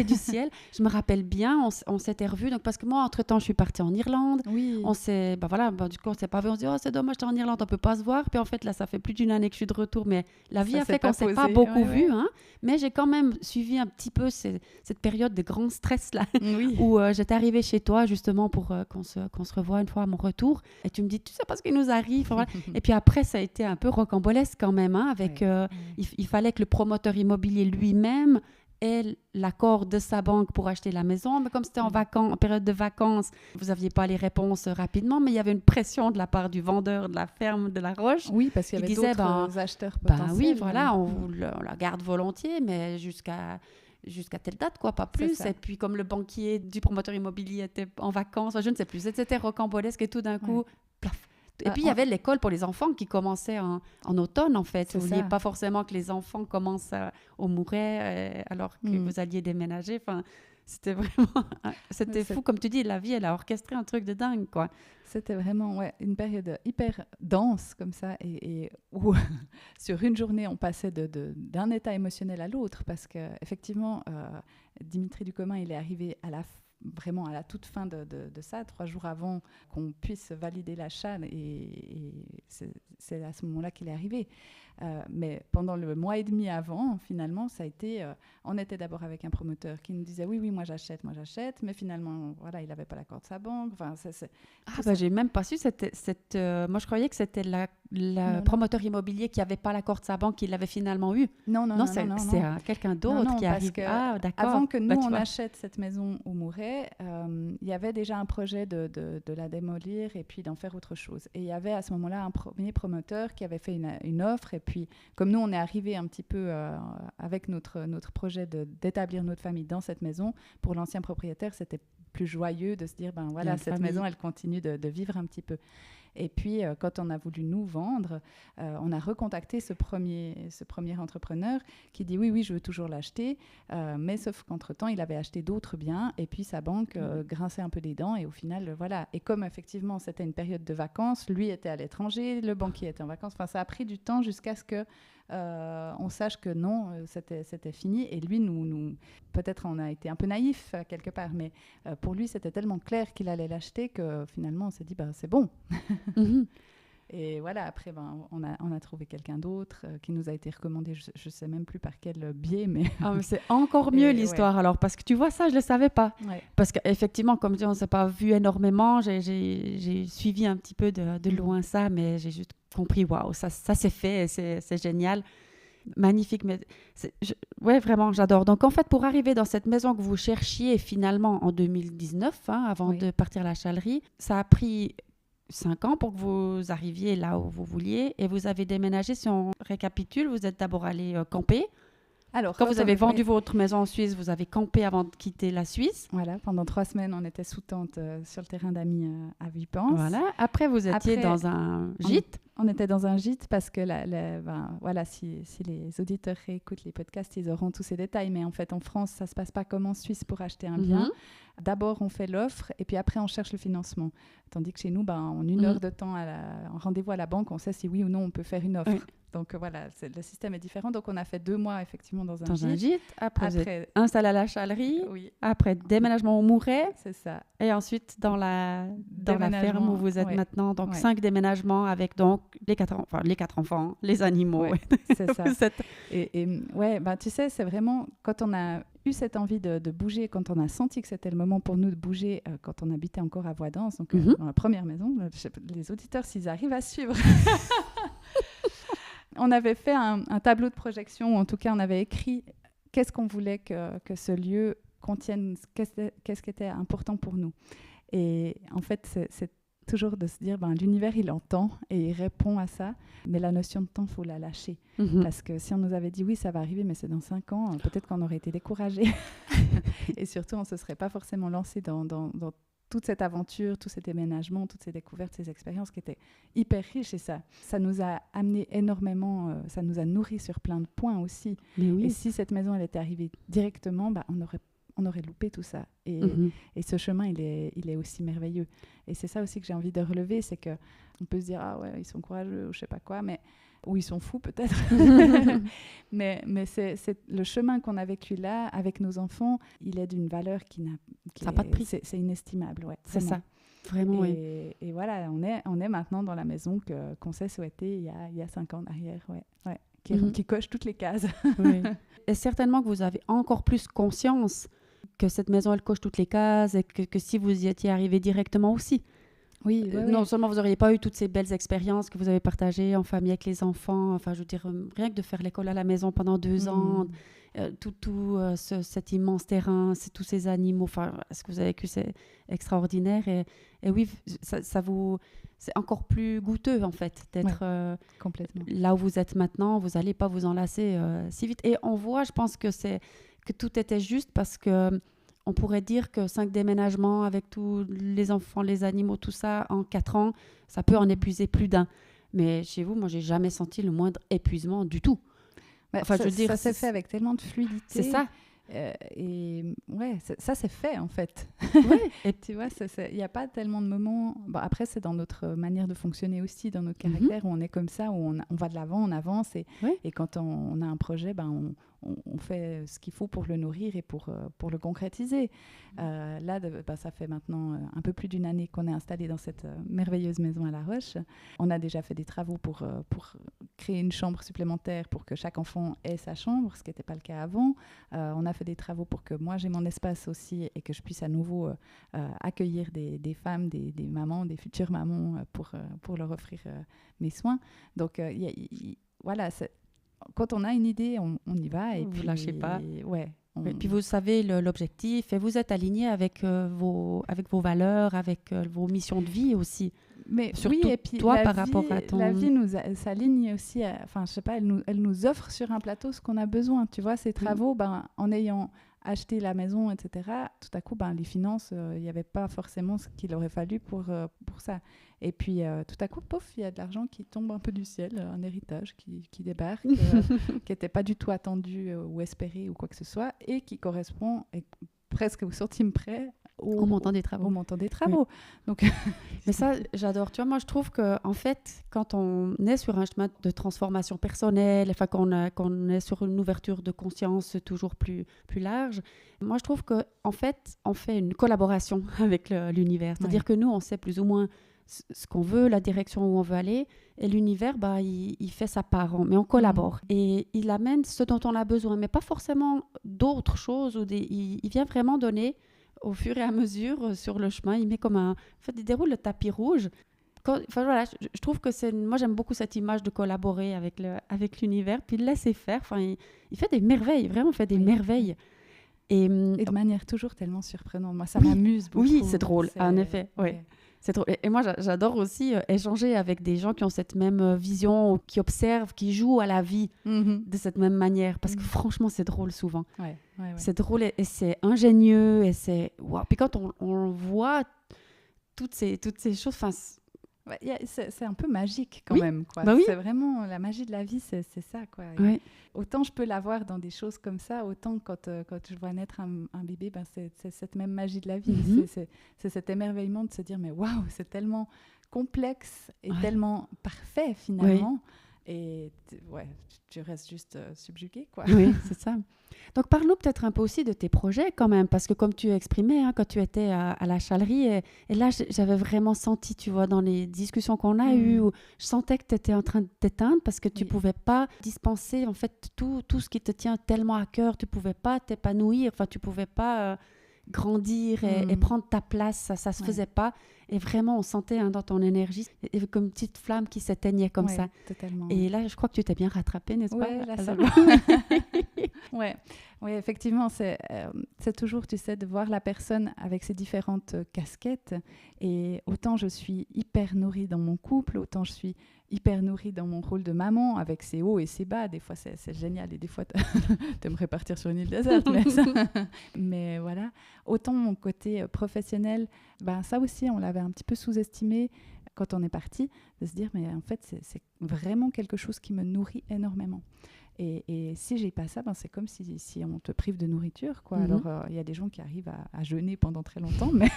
A: du ciel. Je me rappelle bien, on s'était revus, donc parce que moi, entre-temps, je suis partie en Irlande.
B: Oui.
A: On s'est, du coup, on s'est pas vu, on se dit, oh, c'est dommage, t'es en Irlande, on peut pas se voir. Puis en fait, là, ça fait plus d'1 année que je suis de retour, mais la vie a fait qu'on s'est pas beaucoup vus. Hein, mais j'ai quand même suivi un petit peu cette période de grand stress, là, où j'étais arrivée chez toi, justement, pour qu'on se revoie une fois à mon retour. Et tu me dis, tu sais pas ce qui nous arrive. Et puis après, ça a été un peu rocambolesque quand même, hein, avec, il fallait que le promoteur immobilier lui-même ait l'accord de sa banque pour acheter la maison, mais comme c'était en période de vacances, vous n'aviez pas les réponses rapidement, mais il y avait une pression de la part du vendeur de la ferme de la Roche.
B: Oui, parce qu'il y avait d'autres acheteurs potentiels.
A: On la garde volontiers, mais jusqu'à telle date, quoi, pas plus. Et puis, comme le banquier du promoteur immobilier était en vacances, je ne sais plus, c'était rocambolesque et tout d'un coup, plaf. Et puis, il y avait l'école pour les enfants qui commençait en automne, en fait. Vous ne vouliez pas forcément que les enfants commencent au Mouret alors que vous alliez déménager. Enfin, c'était vraiment... C'était fou. Comme tu dis, la vie, elle a orchestré un truc de dingue, quoi.
B: C'était vraiment une période hyper dense, comme ça, et où, sur une journée, on passait d'un état émotionnel à l'autre, parce qu'effectivement, Dimitri Ducommun, il est arrivé à la vraiment à la toute fin de ça, 3 jours avant qu'on puisse valider l'achat, et c'est à ce moment-là qu'il est arrivé. Mais pendant le mois et demi avant, finalement, ça a été... on était d'abord avec un promoteur qui nous disait oui, moi j'achète, mais finalement, voilà, il n'avait pas l'accord de sa banque. Enfin,
A: j'ai même pas su. Moi, je croyais que c'était le promoteur immobilier qui n'avait pas l'accord de sa banque, qui l'avait finalement eu.
B: Non,
A: c'est quelqu'un d'autre qui arrive.
B: D'accord. Avant que nous, on achète cette maison au Mouret, il y avait déjà un projet de la démolir et puis d'en faire autre chose. Et il y avait à ce moment-là un premier promoteur qui avait fait une offre. Et puis, comme nous, on est arrivé un petit peu avec notre projet d'établir notre famille dans cette maison, pour l'ancien propriétaire, c'était plus joyeux de se dire, cette maison, elle continue de vivre un petit peu. Et puis, quand on a voulu nous vendre, on a recontacté ce premier entrepreneur qui dit oui, je veux toujours l'acheter, mais sauf qu'entre-temps, il avait acheté d'autres biens et puis sa banque grinçait un peu des dents et au final, voilà. Et comme effectivement, c'était une période de vacances, lui était à l'étranger, le banquier était en vacances, enfin, ça a pris du temps jusqu'à ce que on sache que non, c'était fini. Et lui, nous peut-être on a été un peu naïf quelque part, mais pour lui, c'était tellement clair qu'il allait l'acheter que finalement, on s'est dit, c'est bon. Et voilà, après, on a trouvé quelqu'un d'autre qui nous a été recommandé, je ne sais même plus par quel biais, mais...
A: mais c'est encore mieux l'histoire, alors, parce que tu vois, ça, je ne le savais pas. Ouais. Parce qu'effectivement, comme tu dis, on ne s'est pas vu énormément, j'ai suivi un petit peu de loin ça, mais j'ai juste compris, waouh, ça c'est fait, c'est génial. Magnifique, mais vraiment, j'adore. Donc, en fait, pour arriver dans cette maison que vous cherchiez finalement en 2019, avant de partir à la Chalerie, ça a pris 5 ans pour que vous arriviez là où vous vouliez et vous avez déménagé. Si on récapitule, vous êtes d'abord allé camper. Alors, quand vous avez vendu votre maison en Suisse, vous avez campé avant de quitter la Suisse.
B: Voilà, pendant 3 semaines, on était sous tente sur le terrain d'amis à Vipens.
A: Voilà. Après, vous étiez dans un gîte.
B: On était dans un gîte parce que si les auditeurs réécoutent les podcasts, ils auront tous ces détails. Mais en fait, en France, ça ne se passe pas comme en Suisse pour acheter un bien. D'abord, on fait l'offre et puis après, on cherche le financement. Tandis que chez nous, en 1 heure de temps, en rendez-vous à la banque, on sait si oui ou non on peut faire une offre. Oui. Donc voilà, le système est différent. Donc on a fait 2 mois effectivement dans un gîte.
A: Après installé à la Chalerie. Oui. Après déménagement au Mouret.
B: C'est ça.
A: Et ensuite dans la ferme où vous êtes maintenant. Donc 5 déménagements avec donc les 4 enfants, les animaux.
B: Ouais, c'est ça. Et tu sais, c'est vraiment quand on a eu cette envie de bouger, quand on a senti que c'était le moment pour nous de bouger, quand on habitait encore à Voidance, donc dans la première maison, les auditeurs, s'ils arrivent à suivre. On avait fait un tableau de projection, ou en tout cas, on avait écrit qu'est-ce qu'on voulait que ce lieu contienne, qu'est-ce qui était important pour nous. Et en fait, c'est toujours de se dire, l'univers, il entend et il répond à ça, mais la notion de temps, il faut la lâcher. Parce que si on nous avait dit, oui, ça va arriver, mais c'est dans 5 ans, peut-être qu'on aurait été découragés. Et surtout, on ne se serait pas forcément lancé dans toute cette aventure, tous ces déménagements, toutes ces découvertes, ces expériences qui étaient hyper riches. Et ça nous a amené énormément, ça nous a nourri sur plein de points aussi. Oui. Et si cette maison, elle était arrivée directement, on aurait loupé tout ça. Et ce chemin, il est aussi merveilleux. Et c'est ça aussi que j'ai envie de relever, c'est qu'on peut se dire, ah ouais, ils sont courageux ou je sais pas quoi, ou ils sont fous peut-être. mais c'est le chemin qu'on a vécu là, avec nos enfants, il est d'une valeur qui n'a
A: pas de prix.
B: C'est inestimable, ouais.
A: C'est ça. Vraiment,
B: et voilà, on est maintenant dans la maison qu'on s'est souhaitée il y a 5 ans en arrière, ouais. Qui coche toutes les cases.
A: Oui. Et certainement que vous avez encore plus conscience que cette maison, elle coche toutes les cases et que si vous y étiez arrivé directement aussi.
B: Oui,
A: non seulement vous n'auriez pas eu toutes ces belles expériences que vous avez partagées en famille avec les enfants, enfin je veux dire, rien que de faire l'école à la maison pendant 2 ans, cet immense terrain, tous ces animaux, enfin ce que vous avez vécu, c'est extraordinaire et oui, c'est encore plus goûteux en fait d'être
B: complètement.
A: Là où vous êtes maintenant, vous n'allez pas vous enlacer si vite. Et on voit, je pense que tout était juste parce que on pourrait dire que 5 déménagements avec tous les enfants, les animaux, tout ça, en 4 ans, ça peut en épuiser plus d'un. Mais chez vous, moi, j'ai jamais senti le moindre épuisement du tout.
B: Enfin, ça s'est fait avec tellement de fluidité.
A: C'est ça.
B: Et ouais, ça c'est fait en fait.
A: Ouais.
B: Et tu vois, il n'y a pas tellement de moments. Après, c'est dans notre manière de fonctionner aussi, dans notre caractère, où on est comme ça, où on va de l'avant, on avance. Et quand on a un projet, on fait ce qu'il faut pour le nourrir et pour le concrétiser. Là, ça fait maintenant un peu plus d'une année qu'on est installé dans cette merveilleuse maison à La Roche. On a déjà fait des travaux pour créer une chambre supplémentaire pour que chaque enfant ait sa chambre, ce qui n'était pas le cas avant. On a fait des travaux pour que moi j'ai mon espace aussi et que je puisse à nouveau accueillir des femmes, des mamans, des futures mamans pour leur offrir mes soins. Donc voilà, quand on a une idée, on y va. Et
A: vous
B: puis,
A: lâchez pas.
B: Ouais.
A: Et puis vous savez l'objectif et vous êtes aligné avec vos valeurs, avec vos missions de vie aussi.
B: Mais
A: surtout
B: oui, et puis
A: toi par rapport à ton...
B: La vie s'aligne aussi, enfin je sais pas, elle nous offre sur un plateau ce qu'on a besoin. Tu vois, ces travaux, en ayant acheté la maison, etc., tout à coup, les finances, il n'y avait pas forcément ce qu'il aurait fallu pour ça. Et puis tout à coup, pouf, il y a de l'argent qui tombe un peu du ciel, un héritage qui débarque, qui n'était pas du tout attendu ou espéré ou quoi que ce soit, et qui correspond presque au centime près
A: au montant des travaux.
B: Au montant des travaux. Oui. Donc,
A: mais ça, j'adore. Tu vois, moi, je trouve qu'en fait, quand on est sur un chemin de transformation personnelle, enfin, qu'on est sur une ouverture de conscience toujours plus large, moi, je trouve qu'en fait, on fait une collaboration avec l'univers. C'est-à-dire que nous, on sait plus ou moins ce qu'on veut, la direction où on veut aller, et l'univers, il fait sa part, mais on collabore. Et il amène ce dont on a besoin, mais pas forcément d'autres choses. Il vient vraiment donner au fur et à mesure sur le chemin. Il met comme il déroule le tapis rouge. Voilà, je trouve que moi j'aime beaucoup cette image de collaborer avec l'univers, puis le laisser faire. Il fait des merveilles, vraiment fait des merveilles. Et
B: de manière toujours tellement surprenante. Moi, ça m'amuse beaucoup.
A: Oui, c'est drôle, en effet. Oui. C'est drôle. Et moi, j'adore aussi échanger avec des gens qui ont cette même vision, qui observent, qui jouent à la vie de cette même manière. Parce que franchement, c'est drôle souvent.
B: Ouais.
A: C'est drôle et c'est ingénieux. Et c'est... Wow. Puis quand on voit toutes ces choses...
B: c'est un peu magique quand même. Quoi.
A: Oui.
B: C'est vraiment la magie de la vie, c'est ça. Quoi.
A: Oui.
B: Autant je peux la voir dans des choses comme ça, autant quand je vois naître un bébé, c'est cette même magie de la vie. C'est cet émerveillement de se dire, mais waouh, c'est tellement complexe et tellement parfait finalement. Oui. Et tu restes juste subjugué. Quoi.
A: Oui, c'est ça. Donc, parle-nous peut-être un peu aussi de tes projets quand même, parce que comme tu exprimais, quand tu étais à la chalerie, et là, j'avais vraiment senti, tu vois, dans les discussions qu'on a eues, où je sentais que tu étais en train de t'éteindre parce que tu ne pouvais pas dispenser, en fait, tout ce qui te tient tellement à cœur. Tu ne pouvais pas t'épanouir, tu ne pouvais pas grandir et prendre ta place. Ça ne se faisait pas. Et vraiment, on sentait dans ton énergie, comme une petite flamme qui s'éteignait comme ça.
B: Totalement.
A: Et là, je crois que tu t'es bien rattrapée, n'est-ce pas?
B: Oui, là, ça Oui, effectivement, c'est toujours, tu sais, de voir la personne avec ses différentes casquettes. Et autant je suis hyper nourrie dans mon couple, autant je suis hyper nourrie dans mon rôle de maman, avec ses hauts et ses bas. Des fois, c'est génial. Et des fois, t'aimerais partir sur une île déserte. Mais voilà. Autant mon côté professionnel, ça aussi, on l'avait un petit peu sous-estimé quand on est parti, de se dire, mais en fait, c'est vraiment quelque chose qui me nourrit énormément. Et si j'ai pas ça, c'est comme si on te prive de nourriture, quoi. Alors, il y a des gens qui arrivent à jeûner pendant très longtemps, mais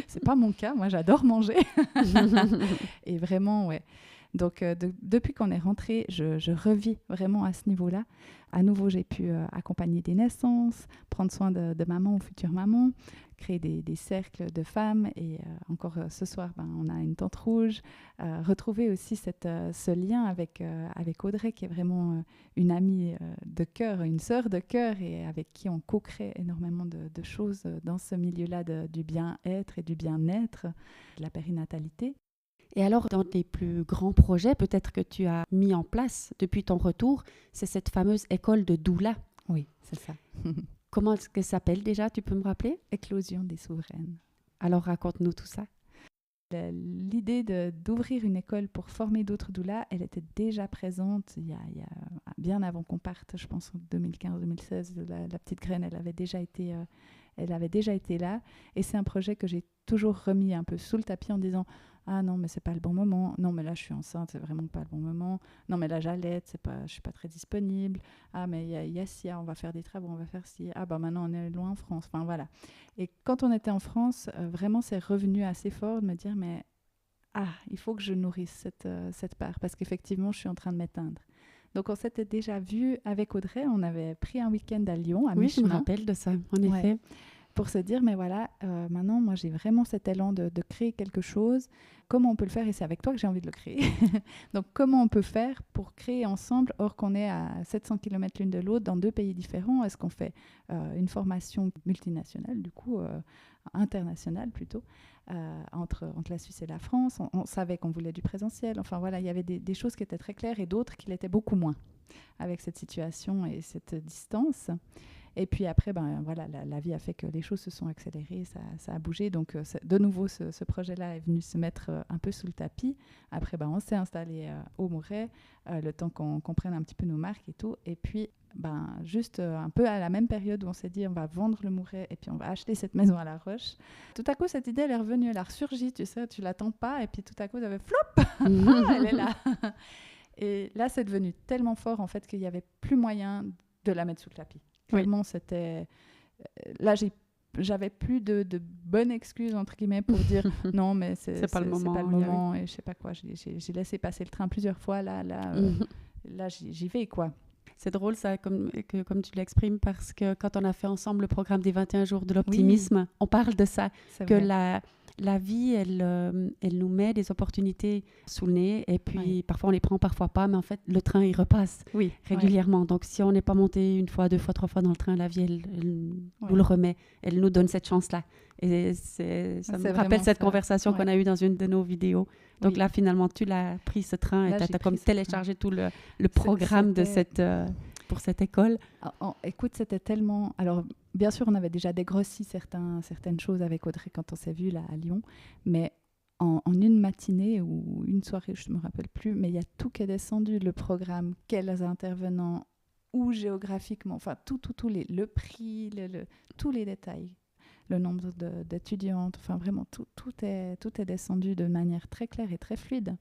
B: c'est pas mon cas. Moi, j'adore manger. Et vraiment, ouais. Donc, depuis qu'on est rentré, je revis vraiment à ce niveau-là. À nouveau, j'ai pu accompagner des naissances, prendre soin de maman ou future maman, créer des cercles de femmes. Et encore ce soir, on a une tente rouge. Retrouver aussi ce lien avec Audrey, qui est vraiment une amie de cœur, une sœur de cœur, et avec qui on co-crée énormément de choses dans ce milieu-là du bien-être et du bien-être, de la périnatalité.
A: Et alors, dans les plus grands projets, peut-être que tu as mis en place depuis ton retour, c'est cette fameuse école de doula.
B: Oui, c'est ça.
A: Comment est-ce que ça s'appelle déjà? Tu peux me rappeler?
B: Éclosion des souveraines.
A: Alors, raconte-nous tout ça.
B: L'idée d'ouvrir une école pour former d'autres doulas, elle était déjà présente il y a bien avant qu'on parte, je pense en 2015-2016. La petite graine, elle avait déjà été là. Et c'est un projet que j'ai toujours remis un peu sous le tapis en disant « Ah non, mais c'est pas le bon moment. Non, mais là, je suis enceinte, c'est vraiment pas le bon moment. Non, mais là, j'allaite, je suis pas très disponible. Ah, mais il y a ci, on va faire des travaux, on va faire ci. Ah, maintenant, on est loin en France. » Enfin, voilà. Et quand on était en France, vraiment, c'est revenu assez fort de me dire « Mais il faut que je nourrisse cette part, parce qu'effectivement, je suis en train de m'éteindre. » Donc, on s'était déjà vu avec Audrey. On avait pris un week-end à Lyon, à
A: Oui, je me
B: mi-chemin,
A: rappelle de ça, en effet.
B: pour se dire, mais voilà, maintenant, moi, j'ai vraiment cet élan de créer quelque chose. Comment on peut le faire? Et c'est avec toi que j'ai envie de le créer. Donc, comment on peut faire pour créer ensemble, or qu'on est à 700 km l'une de l'autre, dans 2 pays différents? Est-ce qu'on fait une formation multinationale, du coup, internationale plutôt, entre la Suisse et la France? On savait qu'on voulait du présentiel. Enfin, voilà, il y avait des choses qui étaient très claires et d'autres qui l'étaient beaucoup moins avec cette situation et cette distance. Et puis après, voilà, la vie a fait que les choses se sont accélérées, ça a bougé. Donc, de nouveau, ce projet-là est venu se mettre un peu sous le tapis. Après, on s'est installé au Mouret, le temps qu'on prenne un petit peu nos marques et tout. Et puis, juste un peu à la même période où on s'est dit, on va vendre le Mouret et puis on va acheter cette maison à La Roche. Tout à coup, cette idée, elle est revenue, elle a ressurgi, tu sais, tu l'attends pas. Et puis tout à coup, vous avez flop, elle est là. Et là, c'est devenu tellement fort, en fait, qu'il n'y avait plus moyen de la mettre sous le tapis. Vraiment, c'était... Là, j'avais plus de bonnes excuses, entre guillemets, pour dire non, mais c'est
A: pas le moment.
B: C'est pas le moment et je sais pas quoi. J'ai laissé passer le train plusieurs fois. Là, j'y vais, quoi.
A: C'est drôle, ça, comme tu l'exprimes, parce que quand on a fait ensemble le programme des 21 jours de l'optimisme, on parle de ça, que la vie, elle nous met des opportunités sous le nez, et puis parfois on les prend, parfois pas, mais en fait, le train, il repasse régulièrement. Donc, si on n'est pas monté 1 fois, 2 fois, 3 fois dans le train, la vie, elle nous le remet, elle nous donne cette chance-là. Et ça me rappelle cette conversation qu'on a eue dans une de nos vidéos. Donc là, finalement, tu l'as pris, ce train, et tu as comme téléchargé tout le programme de pour cette école.
B: Écoute, c'était tellement... Alors, bien sûr, on avait déjà dégrossi certaines choses avec Audrey quand on s'est vu là à Lyon, mais en une matinée ou une soirée, je ne me rappelle plus, mais il y a tout qui est descendu, le programme, quels intervenants, où géographiquement, enfin, le prix, tous les détails, le nombre d'étudiantes, enfin, vraiment, tout est descendu de manière très claire et très fluide.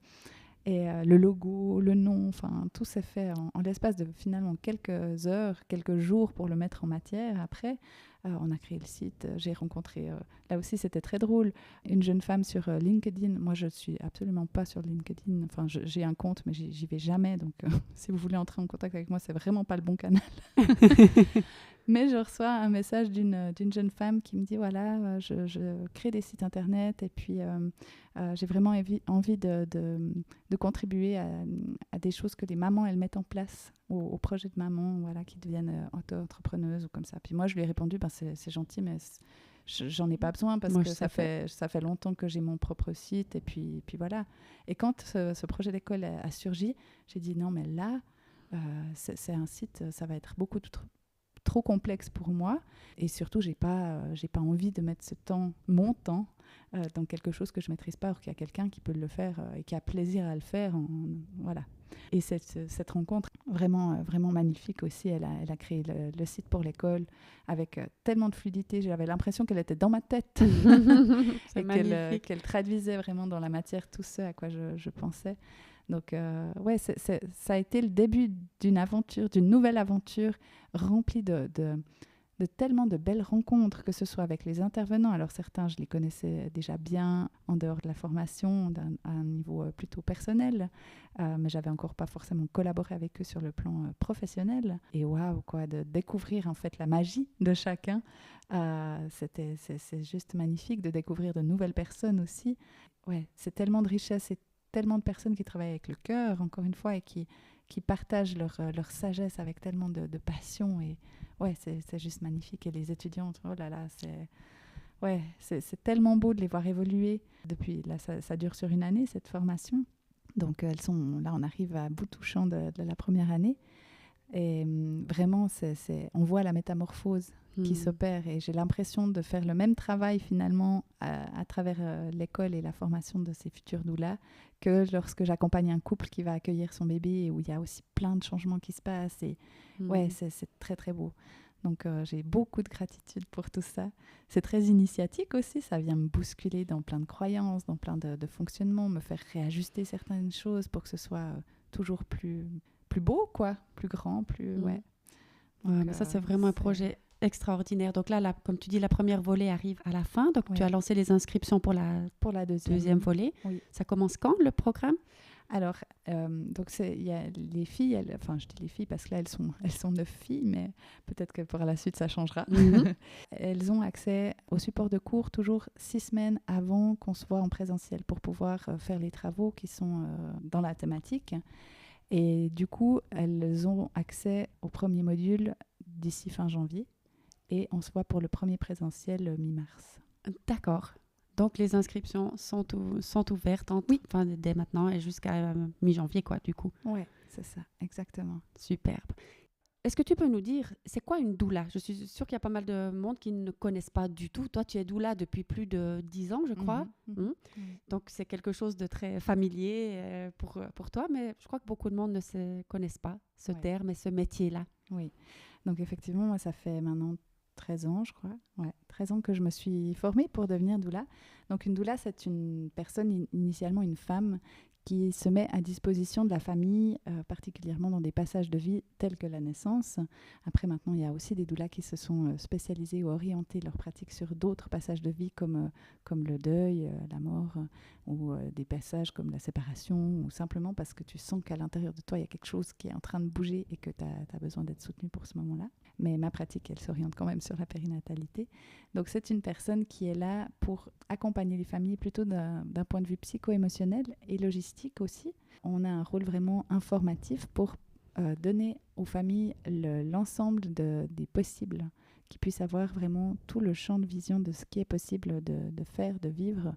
B: Et le logo, le nom, enfin, tout s'est fait en l'espace de finalement quelques heures, quelques jours pour le mettre en matière. Après, on a créé le site. J'ai rencontré, là aussi c'était très drôle, une jeune femme sur LinkedIn. Moi, je ne suis absolument pas sur LinkedIn. Enfin, j'ai un compte, mais j'y vais jamais. Donc, si vous voulez entrer en contact avec moi, c'est vraiment pas le bon canal. Mais je reçois un message d'une jeune femme qui me dit, voilà, je crée des sites internet et puis j'ai vraiment envie de contribuer à des choses que les mamans, elles mettent en place, au projet de maman, voilà, qui deviennent auto-entrepreneuses ou comme ça. Puis moi, je lui ai répondu, c'est gentil, mais j'en ai pas besoin parce que ça fait longtemps que j'ai mon propre site et puis voilà. Et quand ce projet d'école a surgi, j'ai dit, non, mais là, c'est un site, ça va être beaucoup trop complexe pour moi et surtout j'ai pas envie de mettre mon temps dans quelque chose que je maîtrise pas, alors qu'il y a quelqu'un qui peut le faire et qui a plaisir à le faire, voilà. Et cette rencontre vraiment magnifique aussi, elle a créé le site pour l'école avec tellement de fluidité, j'avais l'impression qu'elle était dans ma tête et qu'elle traduisait vraiment dans la matière tout ce à quoi je pensais. Donc, ça a été le début d'une nouvelle aventure remplie de tellement de belles rencontres, que ce soit avec les intervenants. Alors, certains, je les connaissais déjà bien en dehors de la formation, à un niveau plutôt personnel, mais j'avais encore pas forcément collaboré avec eux sur le plan professionnel. Et waouh, quoi, de découvrir en fait la magie de chacun. C'est juste magnifique de découvrir de nouvelles personnes aussi. Ouais, c'est tellement de richesse et tellement de personnes qui travaillent avec le cœur, encore une fois, et qui partagent leur sagesse avec tellement de passion. Et ouais, c'est juste magnifique. Et les étudiantes, oh là là, c'est tellement beau de les voir évoluer. Depuis, là, ça dure sur 1 année, cette formation. Donc, là, on arrive à bout touchant de la première année. Et vraiment, on voit la métamorphose qui s'opère. Et j'ai l'impression de faire le même travail, finalement, à travers l'école et la formation de ces futurs doulas, que lorsque j'accompagne un couple qui va accueillir son bébé, où il y a aussi plein de changements qui se passent. Et ouais, c'est très, très beau. Donc, j'ai beaucoup de gratitude pour tout ça. C'est très initiatique aussi. Ça vient me bousculer dans plein de croyances, dans plein de fonctionnements, me faire réajuster certaines choses pour que ce soit toujours plus beau, quoi, plus grand, plus... Ouais.
A: Donc, ça, c'est vraiment un projet extraordinaire. Donc là, comme tu dis, la première volée arrive à la fin. Donc, tu as lancé les inscriptions pour la deuxième volée.
B: Oui.
A: Ça commence quand, le programme?
B: Alors, donc il y a les filles, enfin je dis les filles parce que là elles sont 9 filles, mais peut-être que par la suite ça changera.
A: Mhm.
B: Elles ont accès au support de cours toujours 6 semaines avant qu'on se voit en présentiel pour pouvoir faire les travaux qui sont dans la thématique. Et du coup, elles ont accès au premier module d'ici fin janvier et on se voit pour le premier présentiel mi-mars.
A: D'accord. Donc, les inscriptions sont ouvertes
B: Oui.
A: enfin, dès maintenant et jusqu'à mi-janvier, quoi, du coup.
B: Ouais, c'est ça, exactement.
A: Superbe. Est-ce que tu peux nous dire, c'est quoi une doula? Je suis sûre qu'il y a pas mal de monde qui ne connaissent pas du tout. Toi, tu es doula depuis plus de 10 ans, je crois. Donc, c'est quelque chose de très familier pour toi, mais je crois que beaucoup de monde ne connaissent pas ce terme et ce métier-là.
B: Oui, donc effectivement, moi, ça fait maintenant 13 ans, je crois. Ouais, 13 ans que je me suis formée pour devenir doula. Donc, une doula, c'est une personne, initialement une femme, qui se met à disposition de la famille, particulièrement dans des passages de vie tels que la naissance. Après, maintenant, il y a aussi des doulas qui se sont spécialisés ou orientés leur pratique sur d'autres passages de vie comme le deuil, la mort, ou des passages comme la séparation, ou simplement parce que tu sens qu'à l'intérieur de toi, il y a quelque chose qui est en train de bouger et que tu as besoin d'être soutenu pour ce moment-là. Mais ma pratique, elle s'oriente quand même sur la périnatalité. Donc, c'est une personne qui est là pour accompagner les familles plutôt d'un point de vue psycho-émotionnel et logistique aussi. On a un rôle vraiment informatif pour donner aux familles l'ensemble des possibles, qu'ils puissent avoir vraiment tout le champ de vision de ce qui est possible de faire, de vivre,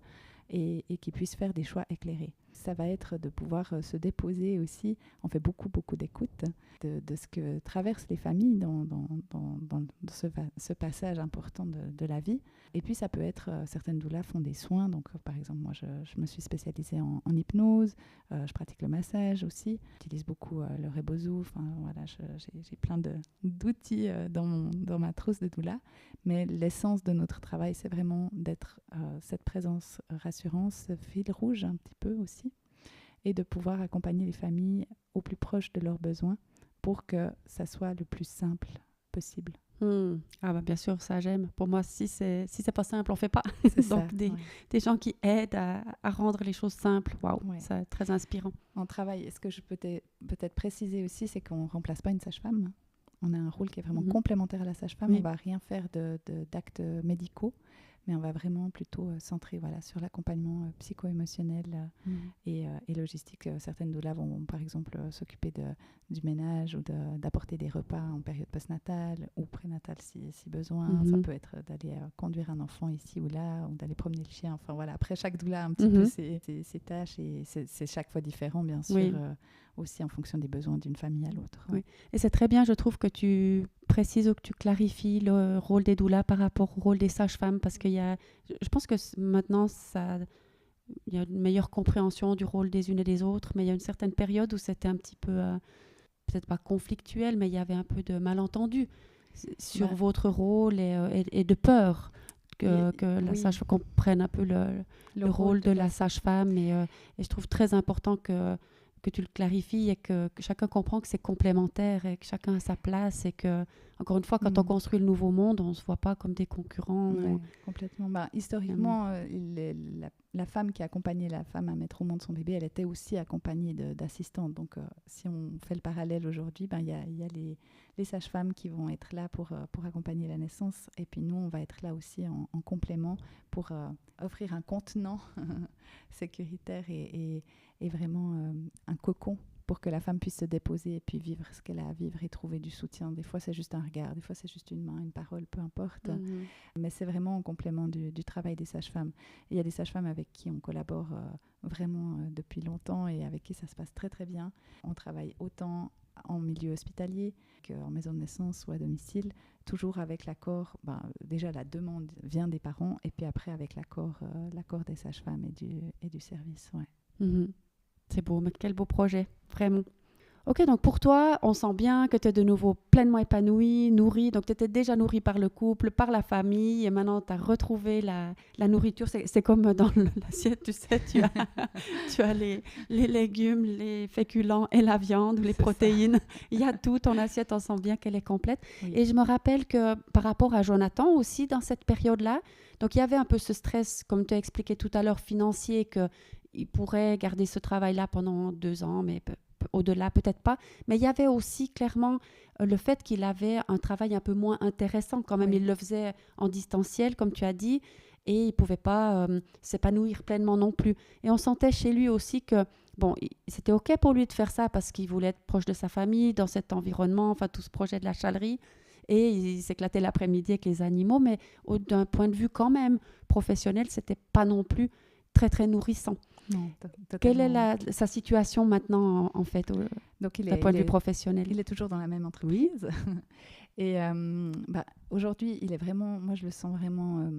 B: et qu'ils puissent faire des choix éclairés. Ça va être de pouvoir se déposer aussi. On fait beaucoup d'écoute de ce que traversent les familles dans ce passage important de la vie. Et puis, ça peut être, certaines doulas font des soins. Donc, par exemple, moi, je me suis spécialisée en hypnose. Je pratique le massage aussi. J'utilise beaucoup le rebozo. Enfin, voilà, j'ai plein d'outils dans ma trousse de doula. Mais l'essence de notre travail, c'est vraiment d'être cette présence rassurante, ce fil rouge un petit peu aussi, et de pouvoir accompagner les familles au plus proche de leurs besoins pour que ça soit le plus simple possible.
A: Ah bah bien sûr, ça j'aime. Pour moi, si c'est pas simple, on fait pas.
B: C'est
A: Donc
B: ça,
A: des gens qui aident à rendre les choses simples, waouh, c'est très inspirant.
B: En travail, est-ce que je peux peut-être préciser aussi, c'est qu'on ne remplace pas une sage-femme. On a un rôle qui est vraiment complémentaire à la sage-femme. Oui. On ne va rien faire d'actes médicaux, mais on va vraiment plutôt centrer sur l'accompagnement psycho-émotionnel et logistique. Certaines doulas vont par exemple s'occuper du ménage ou d'apporter des repas en période postnatale ou prénatale si besoin. Ça peut être d'aller conduire un enfant ici ou là, ou d'aller promener le chien. Enfin voilà, après chaque doula a un petit peu ses tâches, et c'est chaque fois différent bien sûr. Oui. Aussi en fonction des besoins d'une famille à l'autre.
A: Oui. Et c'est très bien, je trouve, que tu précises ou que tu clarifies le rôle des doulas par rapport au rôle des sages-femmes, parce qu'il y a, je pense que maintenant, il y a une meilleure compréhension du rôle des unes et des autres, mais il y a une certaine période où c'était un petit peu, peut-être pas conflictuel, mais il y avait un peu de malentendu sur votre rôle et de peur que la sage-femme comprenne un peu le rôle de la sage-femme, et je trouve très important que tu le clarifies et que chacun comprend que c'est complémentaire et que chacun a sa place, et que, encore une fois, quand on construit le nouveau monde, on ne se voit pas comme des concurrents.
B: Complètement. Historiquement, la femme qui accompagnait la femme à mettre au monde son bébé, elle était aussi accompagnée d'assistantes. Donc, si on fait le parallèle aujourd'hui, il y a les sages-femmes qui vont être là pour accompagner la naissance, et puis nous, on va être là aussi en complément pour offrir un contenant sécuritaire et vraiment un cocon pour que la femme puisse se déposer et puis vivre ce qu'elle a à vivre et trouver du soutien. Des fois, c'est juste un regard, des fois, c'est juste une main, une parole, peu importe. Mais c'est vraiment en complément du travail des sages-femmes. Il y a des sages-femmes avec qui on collabore vraiment depuis longtemps et avec qui ça se passe très, très bien. On travaille autant en milieu hospitalier qu'en maison de naissance ou à domicile, toujours avec l'accord. Déjà, la demande vient des parents, et puis après, avec l'accord des sages-femmes et du service. Ouais.
A: C'est beau, mais quel beau projet, vraiment. Ok, donc pour toi, on sent bien que tu es de nouveau pleinement épanouie, nourrie. Donc tu étais déjà nourrie par le couple, par la famille, et maintenant tu as retrouvé la nourriture. C'est comme dans l'assiette, tu sais, tu as les légumes, les féculents et la viande ou les protéines. Il y a tout, ton assiette, on sent bien qu'elle est complète. Oui. Et je me rappelle que par rapport à Jonathan aussi, dans cette période-là, donc il y avait un peu ce stress, comme tu as expliqué tout à l'heure, financier, que il pourrait garder ce travail-là pendant 2 ans, mais au-delà, peut-être pas. Mais il y avait aussi clairement le fait qu'il avait un travail un peu moins intéressant. Quand même,
B: Oui.
A: il le faisait en distanciel, comme tu as dit, et il ne pouvait pas s'épanouir pleinement non plus. Et on sentait chez lui aussi que, bon, c'était OK pour lui de faire ça parce qu'il voulait être proche de sa famille, dans cet environnement, enfin, tout ce projet de la chalerie. Et il s'éclatait l'après-midi avec les animaux, mais d'un point de vue quand même professionnel, c'était pas non plus très, très nourrissant.
B: Non,
A: Quelle est
B: totalement.
A: sa situation maintenant, en fait,
B: Donc,
A: d'un point de vue professionnel?
B: il est toujours dans la même entreprise. Et aujourd'hui, il est vraiment, moi je le sens vraiment,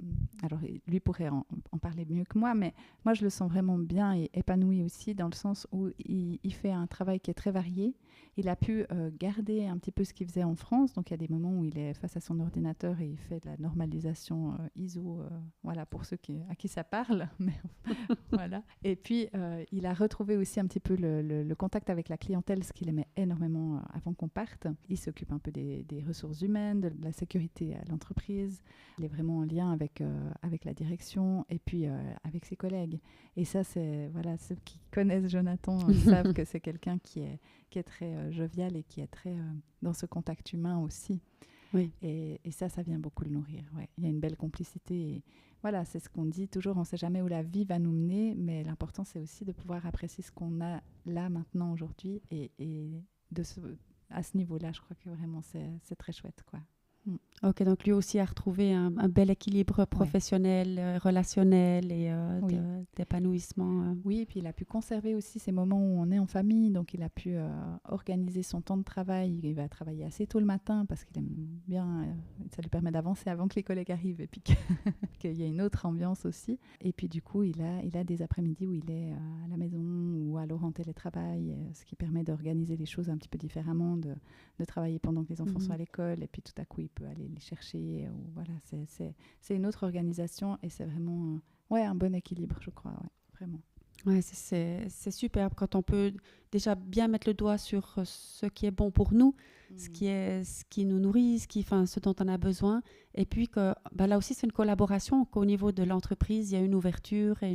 B: alors lui pourrait en parler mieux que moi, mais moi je le sens vraiment bien et épanoui aussi dans le sens où il fait un travail qui est très varié. Il a pu garder un petit peu ce qu'il faisait en France, donc il y a des moments où il est face à son ordinateur et il fait de la normalisation ISO, voilà, pour ceux à qui ça parle. Mais voilà. Et puis il a retrouvé aussi un petit peu le contact avec la clientèle, ce qu'il aimait énormément avant qu'on parte. Il s'occupe un peu des ressources humaines, de la sécurité à l'entreprise. Il est vraiment en lien avec la direction et puis avec ses collègues. Et ça, c'est, voilà, ceux qui connaissent Jonathan savent que c'est quelqu'un qui est très jovial et qui est très dans ce contact humain aussi.
A: Oui.
B: Et ça vient beaucoup le nourrir. Ouais. Il y a une belle complicité. Et voilà, c'est ce qu'on dit toujours, on ne sait jamais où la vie va nous mener, mais l'important, c'est aussi de pouvoir apprécier ce qu'on a là, maintenant, aujourd'hui. Et à ce niveau-là, je crois que vraiment, c'est très chouette, quoi.
A: Ok, donc lui aussi a retrouvé un bel équilibre professionnel, relationnel et d'épanouissement.
B: Oui, et puis il a pu conserver aussi ces moments où on est en famille, donc il a pu organiser son temps de travail. Il va travailler assez tôt le matin parce qu'il aime bien, ça lui permet d'avancer avant que les collègues arrivent et puis qu'il y a une autre ambiance aussi. Et puis du coup, il a des après-midi où il est à la maison ou alors en télétravail, ce qui permet d'organiser les choses un petit peu différemment, de travailler pendant que les enfants sont à l'école et puis tout à coup, il peut aller les chercher. Ou voilà, c'est une autre organisation et c'est vraiment un bon équilibre, je crois, vraiment.
A: Ouais, c'est superbe quand on peut déjà bien mettre le doigt sur ce qui est bon pour nous, ce qui nous nourrit, ce dont on a besoin. Et puis que là aussi, c'est une collaboration, qu'au niveau de l'entreprise, il y a une ouverture et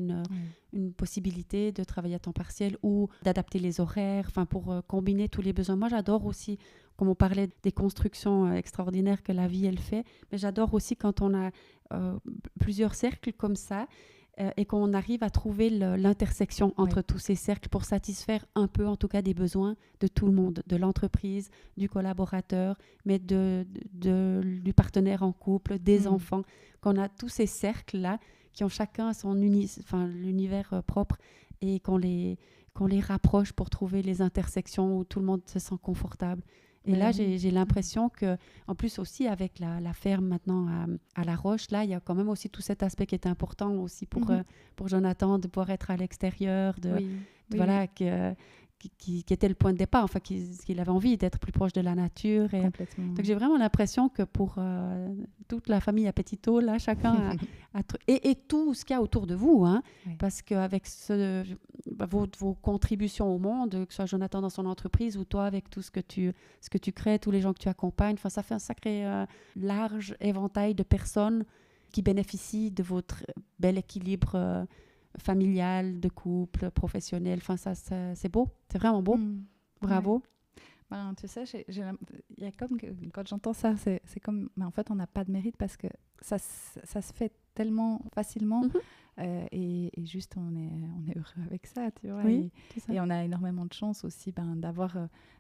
A: une possibilité de travailler à temps partiel ou d'adapter les horaires, pour combiner tous les besoins. Moi, j'adore aussi, comme on parlait des constructions extraordinaires que la vie, elle fait, mais j'adore aussi quand on a plusieurs cercles comme ça, et qu'on arrive à trouver l'intersection entre tous ces cercles pour satisfaire un peu, en tout cas, des besoins de tout le monde, de l'entreprise, du collaborateur, mais du partenaire en couple, des enfants, qu'on a tous ces cercles-là qui ont chacun l'univers propre et qu'on les rapproche pour trouver les intersections où tout le monde se sent confortable. Et là, j'ai l'impression que, en plus aussi avec la ferme maintenant à La Roche, là, il y a quand même aussi tout cet aspect qui est important aussi pour Jonathan, de pouvoir être à l'extérieur, qui était le point de départ, qu'il avait envie d'être plus proche de la nature. Et
B: complètement.
A: Donc j'ai vraiment l'impression que pour toute la famille à Petito, là, chacun et tout ce qu'il y a autour de vous, parce qu'avec vos contributions au monde, que ce soit Jonathan dans son entreprise ou toi avec tout ce que tu crées, tous les gens que tu accompagnes, ça fait un sacré large éventail de personnes qui bénéficient de votre bel équilibre familial, de couple, professionnel. Ça, c'est beau, c'est vraiment beau. Bravo.
B: Ouais. Tu sais, il y a comme quand j'entends ça, c'est comme, en fait, on n'a pas de mérite parce que ça se fait tellement facilement et juste on est heureux avec ça, tu vois.
A: Oui,
B: et on a énormément de chance aussi d'avoir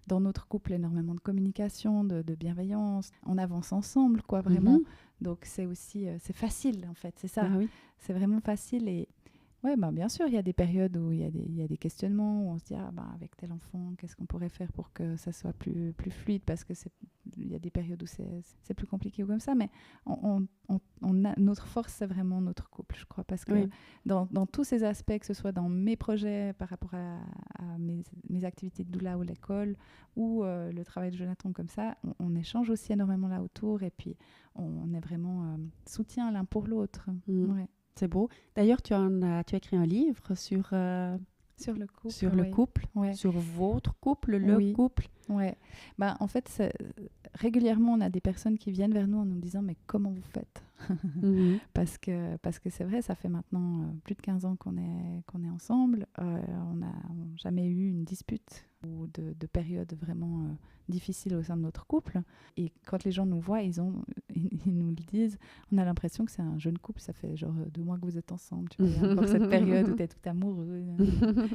B: dans notre couple énormément de communication, de bienveillance. On avance ensemble, quoi, vraiment. Donc c'est aussi, c'est facile en fait, c'est ça.
A: Ah, oui.
B: C'est vraiment facile et ouais, bien sûr, il y a des périodes où il y a des questionnements, où on se dit, avec tel enfant, qu'est-ce qu'on pourrait faire pour que ça soit plus fluide, parce que il y a des périodes où c'est plus compliqué ou comme ça, mais notre force, c'est vraiment notre couple, je crois, parce que dans tous ces aspects, que ce soit dans mes projets par rapport à mes activités de doula ou l'école, ou le travail de Jonathan comme ça, on échange aussi énormément là autour, et puis on est vraiment soutien l'un pour l'autre. Ouais.
A: C'est beau. D'ailleurs, tu as écrit un livre sur
B: le couple,
A: sur le couple, sur votre couple, le couple.
B: Ouais. En fait, régulièrement, on a des personnes qui viennent vers nous en nous disant « Mais comment vous faites ?» Parce que c'est vrai, ça fait maintenant plus de 15 ans qu'on est ensemble. On n'a jamais eu une dispute ou de période vraiment difficile au sein de notre couple. Et quand les gens nous voient, ils nous le disent. On a l'impression que c'est un jeune couple. Ça fait genre 2 mois que vous êtes ensemble. Tu vois, il y a encore cette période où tu es tout amoureux.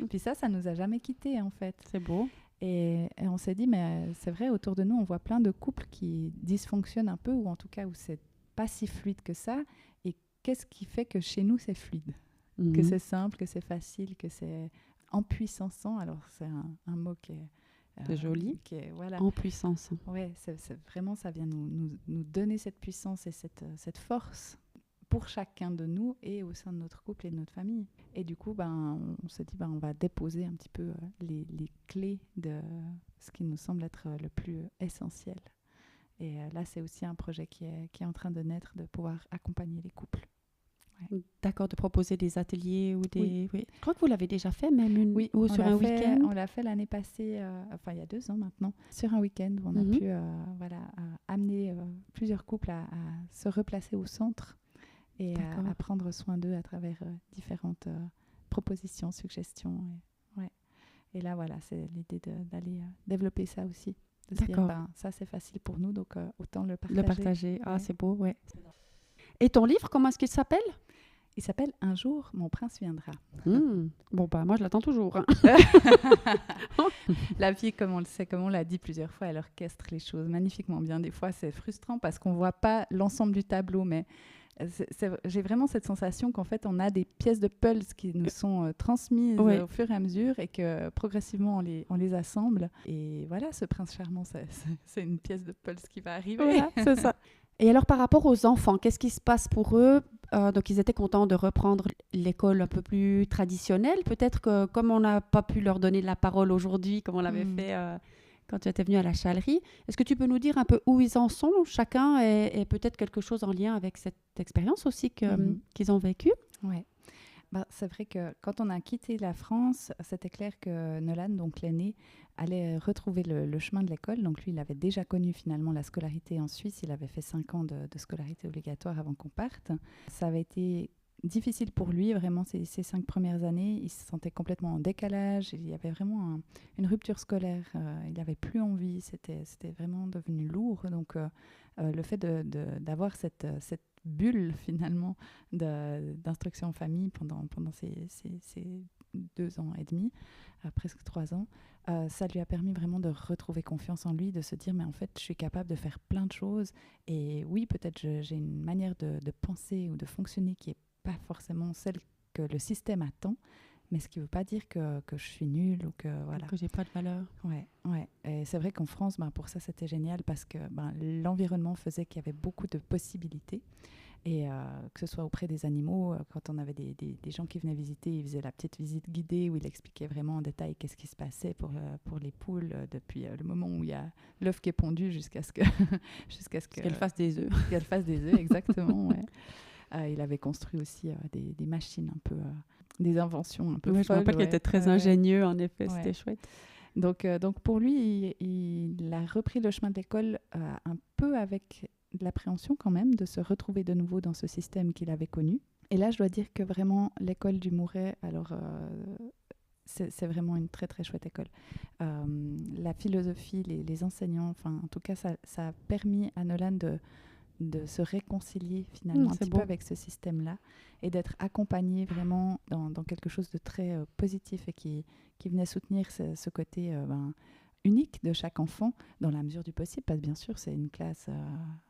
B: Puis ça nous a jamais quittés, en fait.
A: C'est beau.
B: Et on s'est dit, mais c'est vrai, autour de nous, on voit plein de couples qui dysfonctionnent un peu, ou en tout cas où c'est pas si fluide que ça. Et qu'est-ce qui fait que chez nous, c'est fluide, que c'est simple, que c'est facile, que c'est empuissançant. Alors, c'est un mot qui est...
A: C'est joli.
B: Voilà.
A: En puissance.
B: Oui, c'est vraiment, ça vient nous donner cette puissance et cette force pour chacun de nous et au sein de notre couple et de notre famille. Et du coup, on s'est dit, on va déposer un petit peu les clés de ce qui nous semble être le plus essentiel. Et là, c'est aussi un projet qui est en train de naître, de pouvoir accompagner les couples.
A: Ouais. D'accord, de proposer des ateliers ou des...
B: Oui.
A: Oui. Je crois que vous l'avez déjà fait, même
B: ou
A: sur un week-end.
B: On l'a fait l'année passée, il y a 2 ans maintenant, sur un week-end où on a pu amener plusieurs couples à se replacer au centre et à prendre soin d'eux à travers différentes propositions, suggestions. Et là, voilà, c'est l'idée d'aller développer ça aussi. De se dire, ça c'est facile pour nous, donc autant le partager.
A: Le partager, c'est beau, ouais. Et ton livre, comment est-ce qu'il s'appelle ?
B: Il s'appelle « Un jour, mon prince viendra ».
A: Bon, moi je l'attends toujours. Hein.
B: La vie, comme on le sait, comme on l'a dit plusieurs fois, elle orchestre les choses magnifiquement bien. Des fois, c'est frustrant parce qu'on ne voit pas l'ensemble du tableau, mais j'ai vraiment cette sensation qu'en fait, on a des pièces de puzzle qui nous sont transmises au fur et à mesure et que progressivement, on les assemble. Et voilà, ce prince charmant, c'est une pièce de puzzle qui va arriver.
A: Voilà, c'est ça. Et alors, par rapport aux enfants, qu'est-ce qui se passe pour eux ? Donc, ils étaient contents de reprendre l'école un peu plus traditionnelle. Peut-être que comme on n'a pas pu leur donner la parole aujourd'hui, comme on l'avait fait quand tu étais venue à la Chalerie, est-ce que tu peux nous dire un peu où ils en sont, chacun, et peut-être quelque chose en lien avec cette expérience aussi qu'ils ont vécue ?
B: Oui. C'est vrai que quand on a quitté la France, c'était clair que Nolan, donc l'aîné, allait retrouver le chemin de l'école. Donc lui, il avait déjà connu finalement la scolarité en Suisse. Il avait fait 5 ans de scolarité obligatoire avant qu'on parte. Ça avait été difficile pour lui, vraiment, ces 5 premières années. Il se sentait complètement en décalage. Il y avait vraiment une rupture scolaire. Il n'avait plus envie. C'était vraiment devenu lourd. Donc le fait d'avoir cette bulle finalement d'instruction en famille pendant ces 2 ans et demi, presque 3 ans, ça lui a permis vraiment de retrouver confiance en lui, de se dire mais en fait je suis capable de faire plein de choses et oui peut-être j'ai une manière de penser ou de fonctionner qui n'est pas forcément celle que le système attend, mais ce qui ne veut pas dire que je suis nulle ou que voilà.
A: Que j'ai pas de valeur.
B: Ouais. Et c'est vrai qu'en France, pour ça c'était génial parce que l'environnement faisait qu'il y avait beaucoup de possibilités. Et que ce soit auprès des animaux, quand on avait des gens qui venaient visiter, ils faisaient la petite visite guidée où il expliquait vraiment en détail qu'est-ce qui se passait pour les poules depuis le moment où il y a l'œuf qui est pondu jusqu'à ce
A: qu'elle fasse des œufs.
B: Qu'elle fasse des œufs, exactement. Ouais. Il avait construit aussi des machines un peu, des inventions un peu folles.
A: Je me rappelle qu'il était très ingénieux, en effet, c'était chouette.
B: Donc pour lui, il a repris le chemin de l'école un peu avec de l'appréhension quand même, de se retrouver de nouveau dans ce système qu'il avait connu. Et là, je dois dire que vraiment, l'école du Mouret, alors c'est vraiment une très très chouette école. La philosophie, les enseignants, enfin en tout cas, ça a permis à Nolan de se réconcilier finalement un petit peu avec ce système-là et d'être accompagné vraiment dans quelque chose de très positif et qui venait soutenir ce côté unique de chaque enfant dans la mesure du possible, parce que bien sûr c'est une classe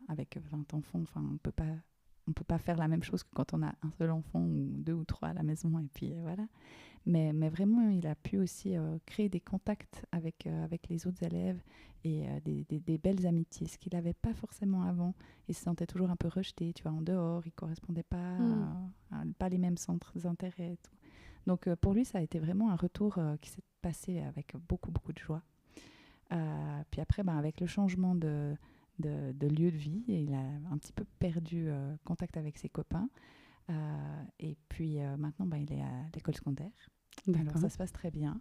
B: avec 20 enfants, enfin on peut pas faire la même chose que quand on a un seul enfant ou 2 ou 3 à la maison et puis voilà. Mais vraiment il a pu aussi créer des contacts avec les autres élèves et des belles amitiés, ce qu'il n'avait pas forcément avant. Il se sentait toujours un peu rejeté, tu vois, en dehors, il ne correspondait pas pas les mêmes centres d'intérêt et tout. Donc pour lui ça a été vraiment un retour qui s'est passé avec beaucoup beaucoup de joie. Puis après, avec le changement de lieu de vie, il a un petit peu perdu contact avec ses copains. Et puis maintenant, il est à l'école secondaire. Alors ça se passe très bien.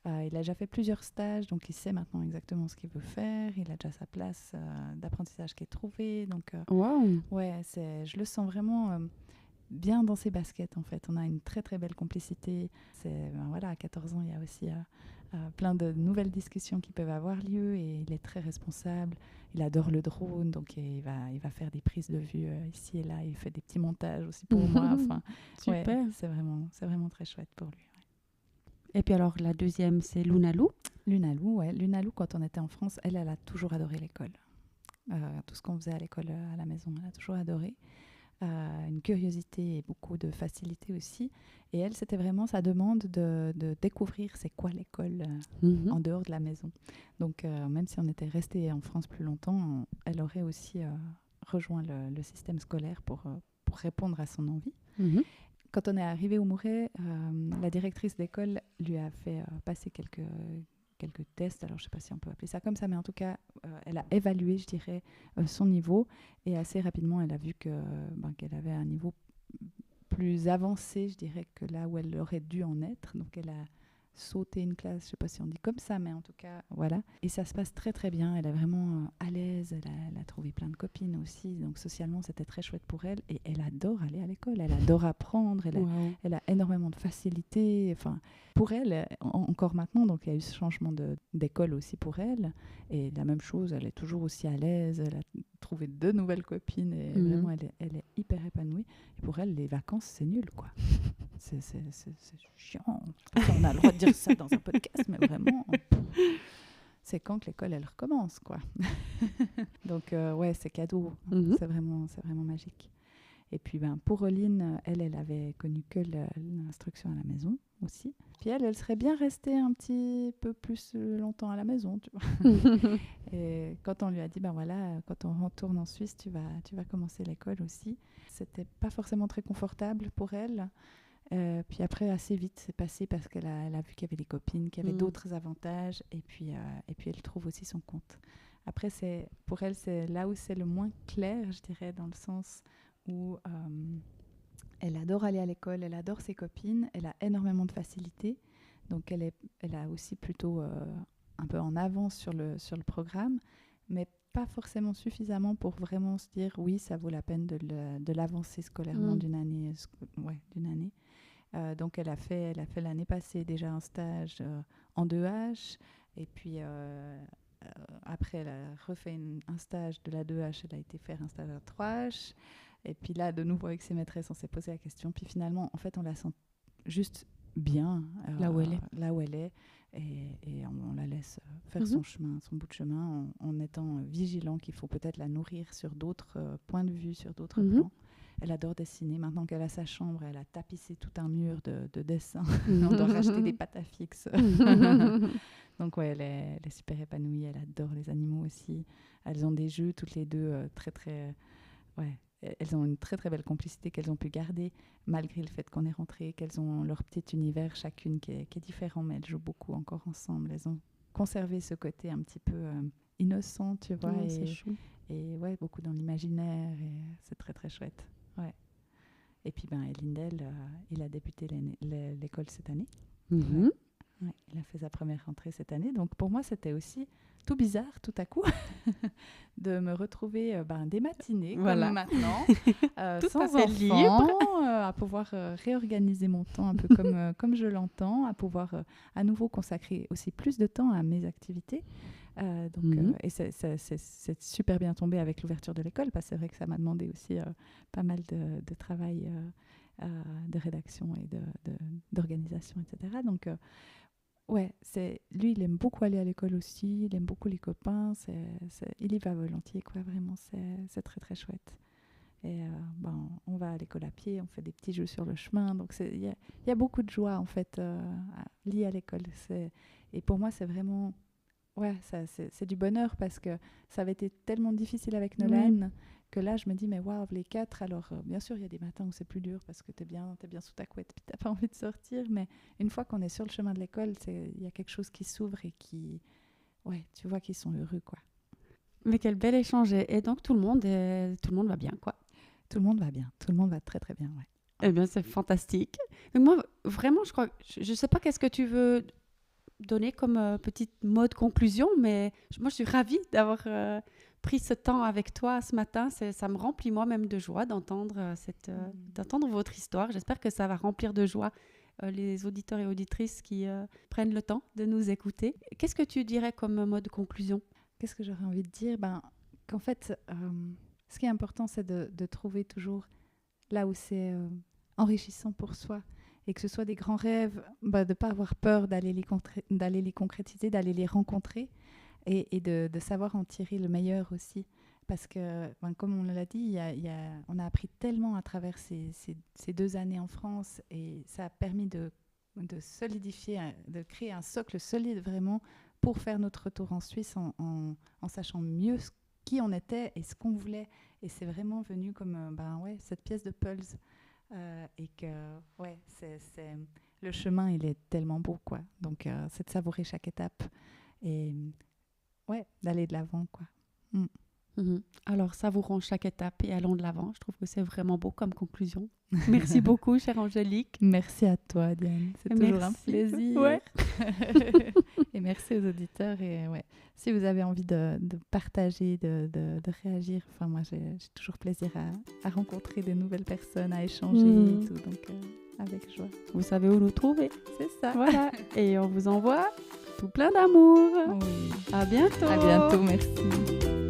B: Il a déjà fait plusieurs stages, donc il sait maintenant exactement ce qu'il veut faire. Il a déjà sa place d'apprentissage qui est trouvée. Donc,
A: Wow.
B: ouais, je le sens vraiment bien dans ses baskets, en fait. On a une très, très belle complicité. Voilà, à 14 ans, il y a aussi plein de nouvelles discussions qui peuvent avoir lieu et il est très responsable. Il adore le drone, donc il va faire des prises de vue ici et là. Il fait des petits montages aussi pour moi. Enfin,
A: Super.
B: ouais, c'est vraiment très chouette pour lui.
A: Et puis alors, la deuxième, c'est Lunalou.
B: Lunalou, ouais. Lunalou, quand on était en France, elle a toujours adoré l'école. Tout ce qu'on faisait à l'école, à la maison, elle a toujours adoré. Une curiosité et beaucoup de facilité aussi. Et elle, c'était vraiment sa demande de découvrir c'est quoi l'école en dehors de la maison. Donc, même si on était resté en France plus longtemps, elle aurait aussi rejoint le système scolaire pour répondre à son envie. Quand on est arrivé au Mouret, la directrice d'école lui a fait passer quelques tests. Alors, je ne sais pas si on peut appeler ça comme ça, mais en tout cas, elle a évalué, je dirais, son niveau. Et assez rapidement, elle a vu qu'elle avait un niveau plus avancé, je dirais, que là où elle aurait dû en être. Donc, elle a sauté une classe, je ne sais pas si on dit comme ça, mais en tout cas, voilà. Et ça se passe très, très bien. Elle est vraiment à l'aise. Elle a trouvé plein de copines aussi. Donc, socialement, c'était très chouette pour elle. Et elle adore aller à l'école. Elle adore apprendre. Elle a énormément de facilité. Enfin, pour elle, encore maintenant, donc il y a eu ce changement d'école aussi pour elle. Et la même chose, elle est toujours aussi à l'aise. Elle a trouvé 2 nouvelles copines. Et vraiment, elle est hyper épanouie. Et pour elle, les vacances, c'est nul, quoi. C'est chiant. On a le droit de dire ça dans un podcast, mais vraiment, c'est quand que l'école, elle recommence, quoi. Donc, ouais, c'est cadeau. C'est vraiment magique. Et puis, pour Oline, elle avait connu que l'instruction à la maison aussi. Puis elle serait bien restée un petit peu plus longtemps à la maison, tu vois. Et quand on lui a dit, voilà, quand on retourne en Suisse, tu vas commencer l'école aussi. C'était pas forcément très confortable pour elle. Puis après, assez vite, c'est passé parce qu'elle a vu qu'il y avait des copines, qu'il y avait d'autres avantages. Et puis, elle trouve aussi son compte. Après, pour elle, c'est là où c'est le moins clair, je dirais, dans le sens où elle adore aller à l'école, elle adore ses copines, elle a énormément de facilité. Donc, elle a aussi plutôt un peu en avance sur le programme, mais pas forcément suffisamment pour vraiment se dire oui, ça vaut la peine de l'avancer scolairement d'une année. D'une année. Donc, elle a fait l'année passée déjà un stage en 2H. Et puis, après, elle a refait un stage de la 2H. Elle a été faire un stage à 3H. Et puis là, de nouveau, avec ses maîtresses, on s'est posé la question. Puis finalement, en fait, on la sent juste bien
A: là où
B: elle est. Et on la laisse faire son chemin, son bout de chemin, en étant vigilant qu'il faut peut-être la nourrir sur d'autres points de vue, sur d'autres plans. Elle adore dessiner. Maintenant qu'elle a sa chambre, elle a tapissé tout un mur de dessins. On doit racheter des pâtes à fixe. Donc, ouais, elle est super épanouie. Elle adore les animaux aussi. Elles ont des jeux, toutes les deux, très, très... Ouais, elles ont une très, très belle complicité qu'elles ont pu garder, malgré le fait qu'on est rentré, qu'elles ont leur petit univers, chacune qui est différent, mais elles jouent beaucoup encore ensemble. Elles ont conservé ce côté un petit peu innocent, tu vois.
A: C'est chou.
B: Et ouais, beaucoup dans l'imaginaire. Et c'est très, très chouette. Ouais. Et puis, Lindel, il a débuté l'école cette année. Ouais, il a fait sa première rentrée cette année. Donc, pour moi, c'était aussi tout bizarre, tout à coup, de me retrouver des matinées, comme maintenant, sans enfant, libre, à pouvoir réorganiser mon temps un peu comme je l'entends, à pouvoir à nouveau consacrer aussi plus de temps à mes activités. Et c'est super bien tombé avec l'ouverture de l'école, parce que c'est vrai que ça m'a demandé aussi pas mal de travail de rédaction et d'organisation, etc. Donc, ouais, lui, il aime beaucoup aller à l'école aussi, il aime beaucoup les copains, il y va volontiers, quoi, vraiment, c'est très, très chouette. Et on va à l'école à pied, on fait des petits jeux sur le chemin, donc il y a beaucoup de joie, en fait, liée à l'école. Et pour moi, c'est vraiment... Ouais, c'est du bonheur, parce que ça avait été tellement difficile avec Nolène que là, je me dis, mais waouh, les 4, alors bien sûr, il y a des matins où c'est plus dur parce que t'es bien sous ta couette puis t'as pas envie de sortir, mais une fois qu'on est sur le chemin de l'école, il y a quelque chose qui s'ouvre et ouais, tu vois qu'ils sont heureux, quoi.
A: Mais quel bel échange. Et donc, tout le monde va bien, quoi.
B: Tout le monde va bien, tout le monde va très, très bien, ouais.
A: Eh bien, c'est fantastique. Donc moi, vraiment, je crois, je sais pas qu'est-ce que tu veux donner comme petite mot de conclusion, mais moi, je suis ravie d'avoir pris ce temps avec toi ce matin. Ça me remplit moi-même de joie d'entendre d'entendre votre histoire. J'espère que ça va remplir de joie les auditeurs et auditrices qui prennent le temps de nous écouter. Qu'est-ce que tu dirais comme mot de conclusion?
B: Qu'est-ce que j'aurais envie de dire? Qu'en fait, ce qui est important, c'est de trouver toujours là où c'est enrichissant pour soi. Et que ce soit des grands rêves, de ne pas avoir peur d'aller les concrétiser, d'aller les rencontrer et de savoir en tirer le meilleur aussi. Parce que, comme on l'a dit, on a appris tellement à travers ces 2 années en France et ça a permis de solidifier, de créer un socle solide vraiment pour faire notre retour en Suisse en sachant mieux qui on était et ce qu'on voulait. Et c'est vraiment venu comme cette pièce de puzzle. Et que le chemin il est tellement beau quoi, donc c'est de savourer chaque étape et d'aller de l'avant quoi.
A: Alors savourons chaque étape et allons de l'avant. Je trouve que c'est vraiment beau comme conclusion. Merci beaucoup chère Angélique.
B: Merci à toi Diane, c'est toujours un plaisir.
A: Ouais.
B: Et merci aux auditeurs et si vous avez envie de partager, de réagir, moi j'ai toujours plaisir à rencontrer de nouvelles personnes, à échanger et tout, donc avec joie.
A: Vous savez où nous trouver.
B: C'est ça.
A: Voilà. Et on vous envoie tout plein d'amour.
B: Oui.
A: À bientôt.
B: À bientôt, merci.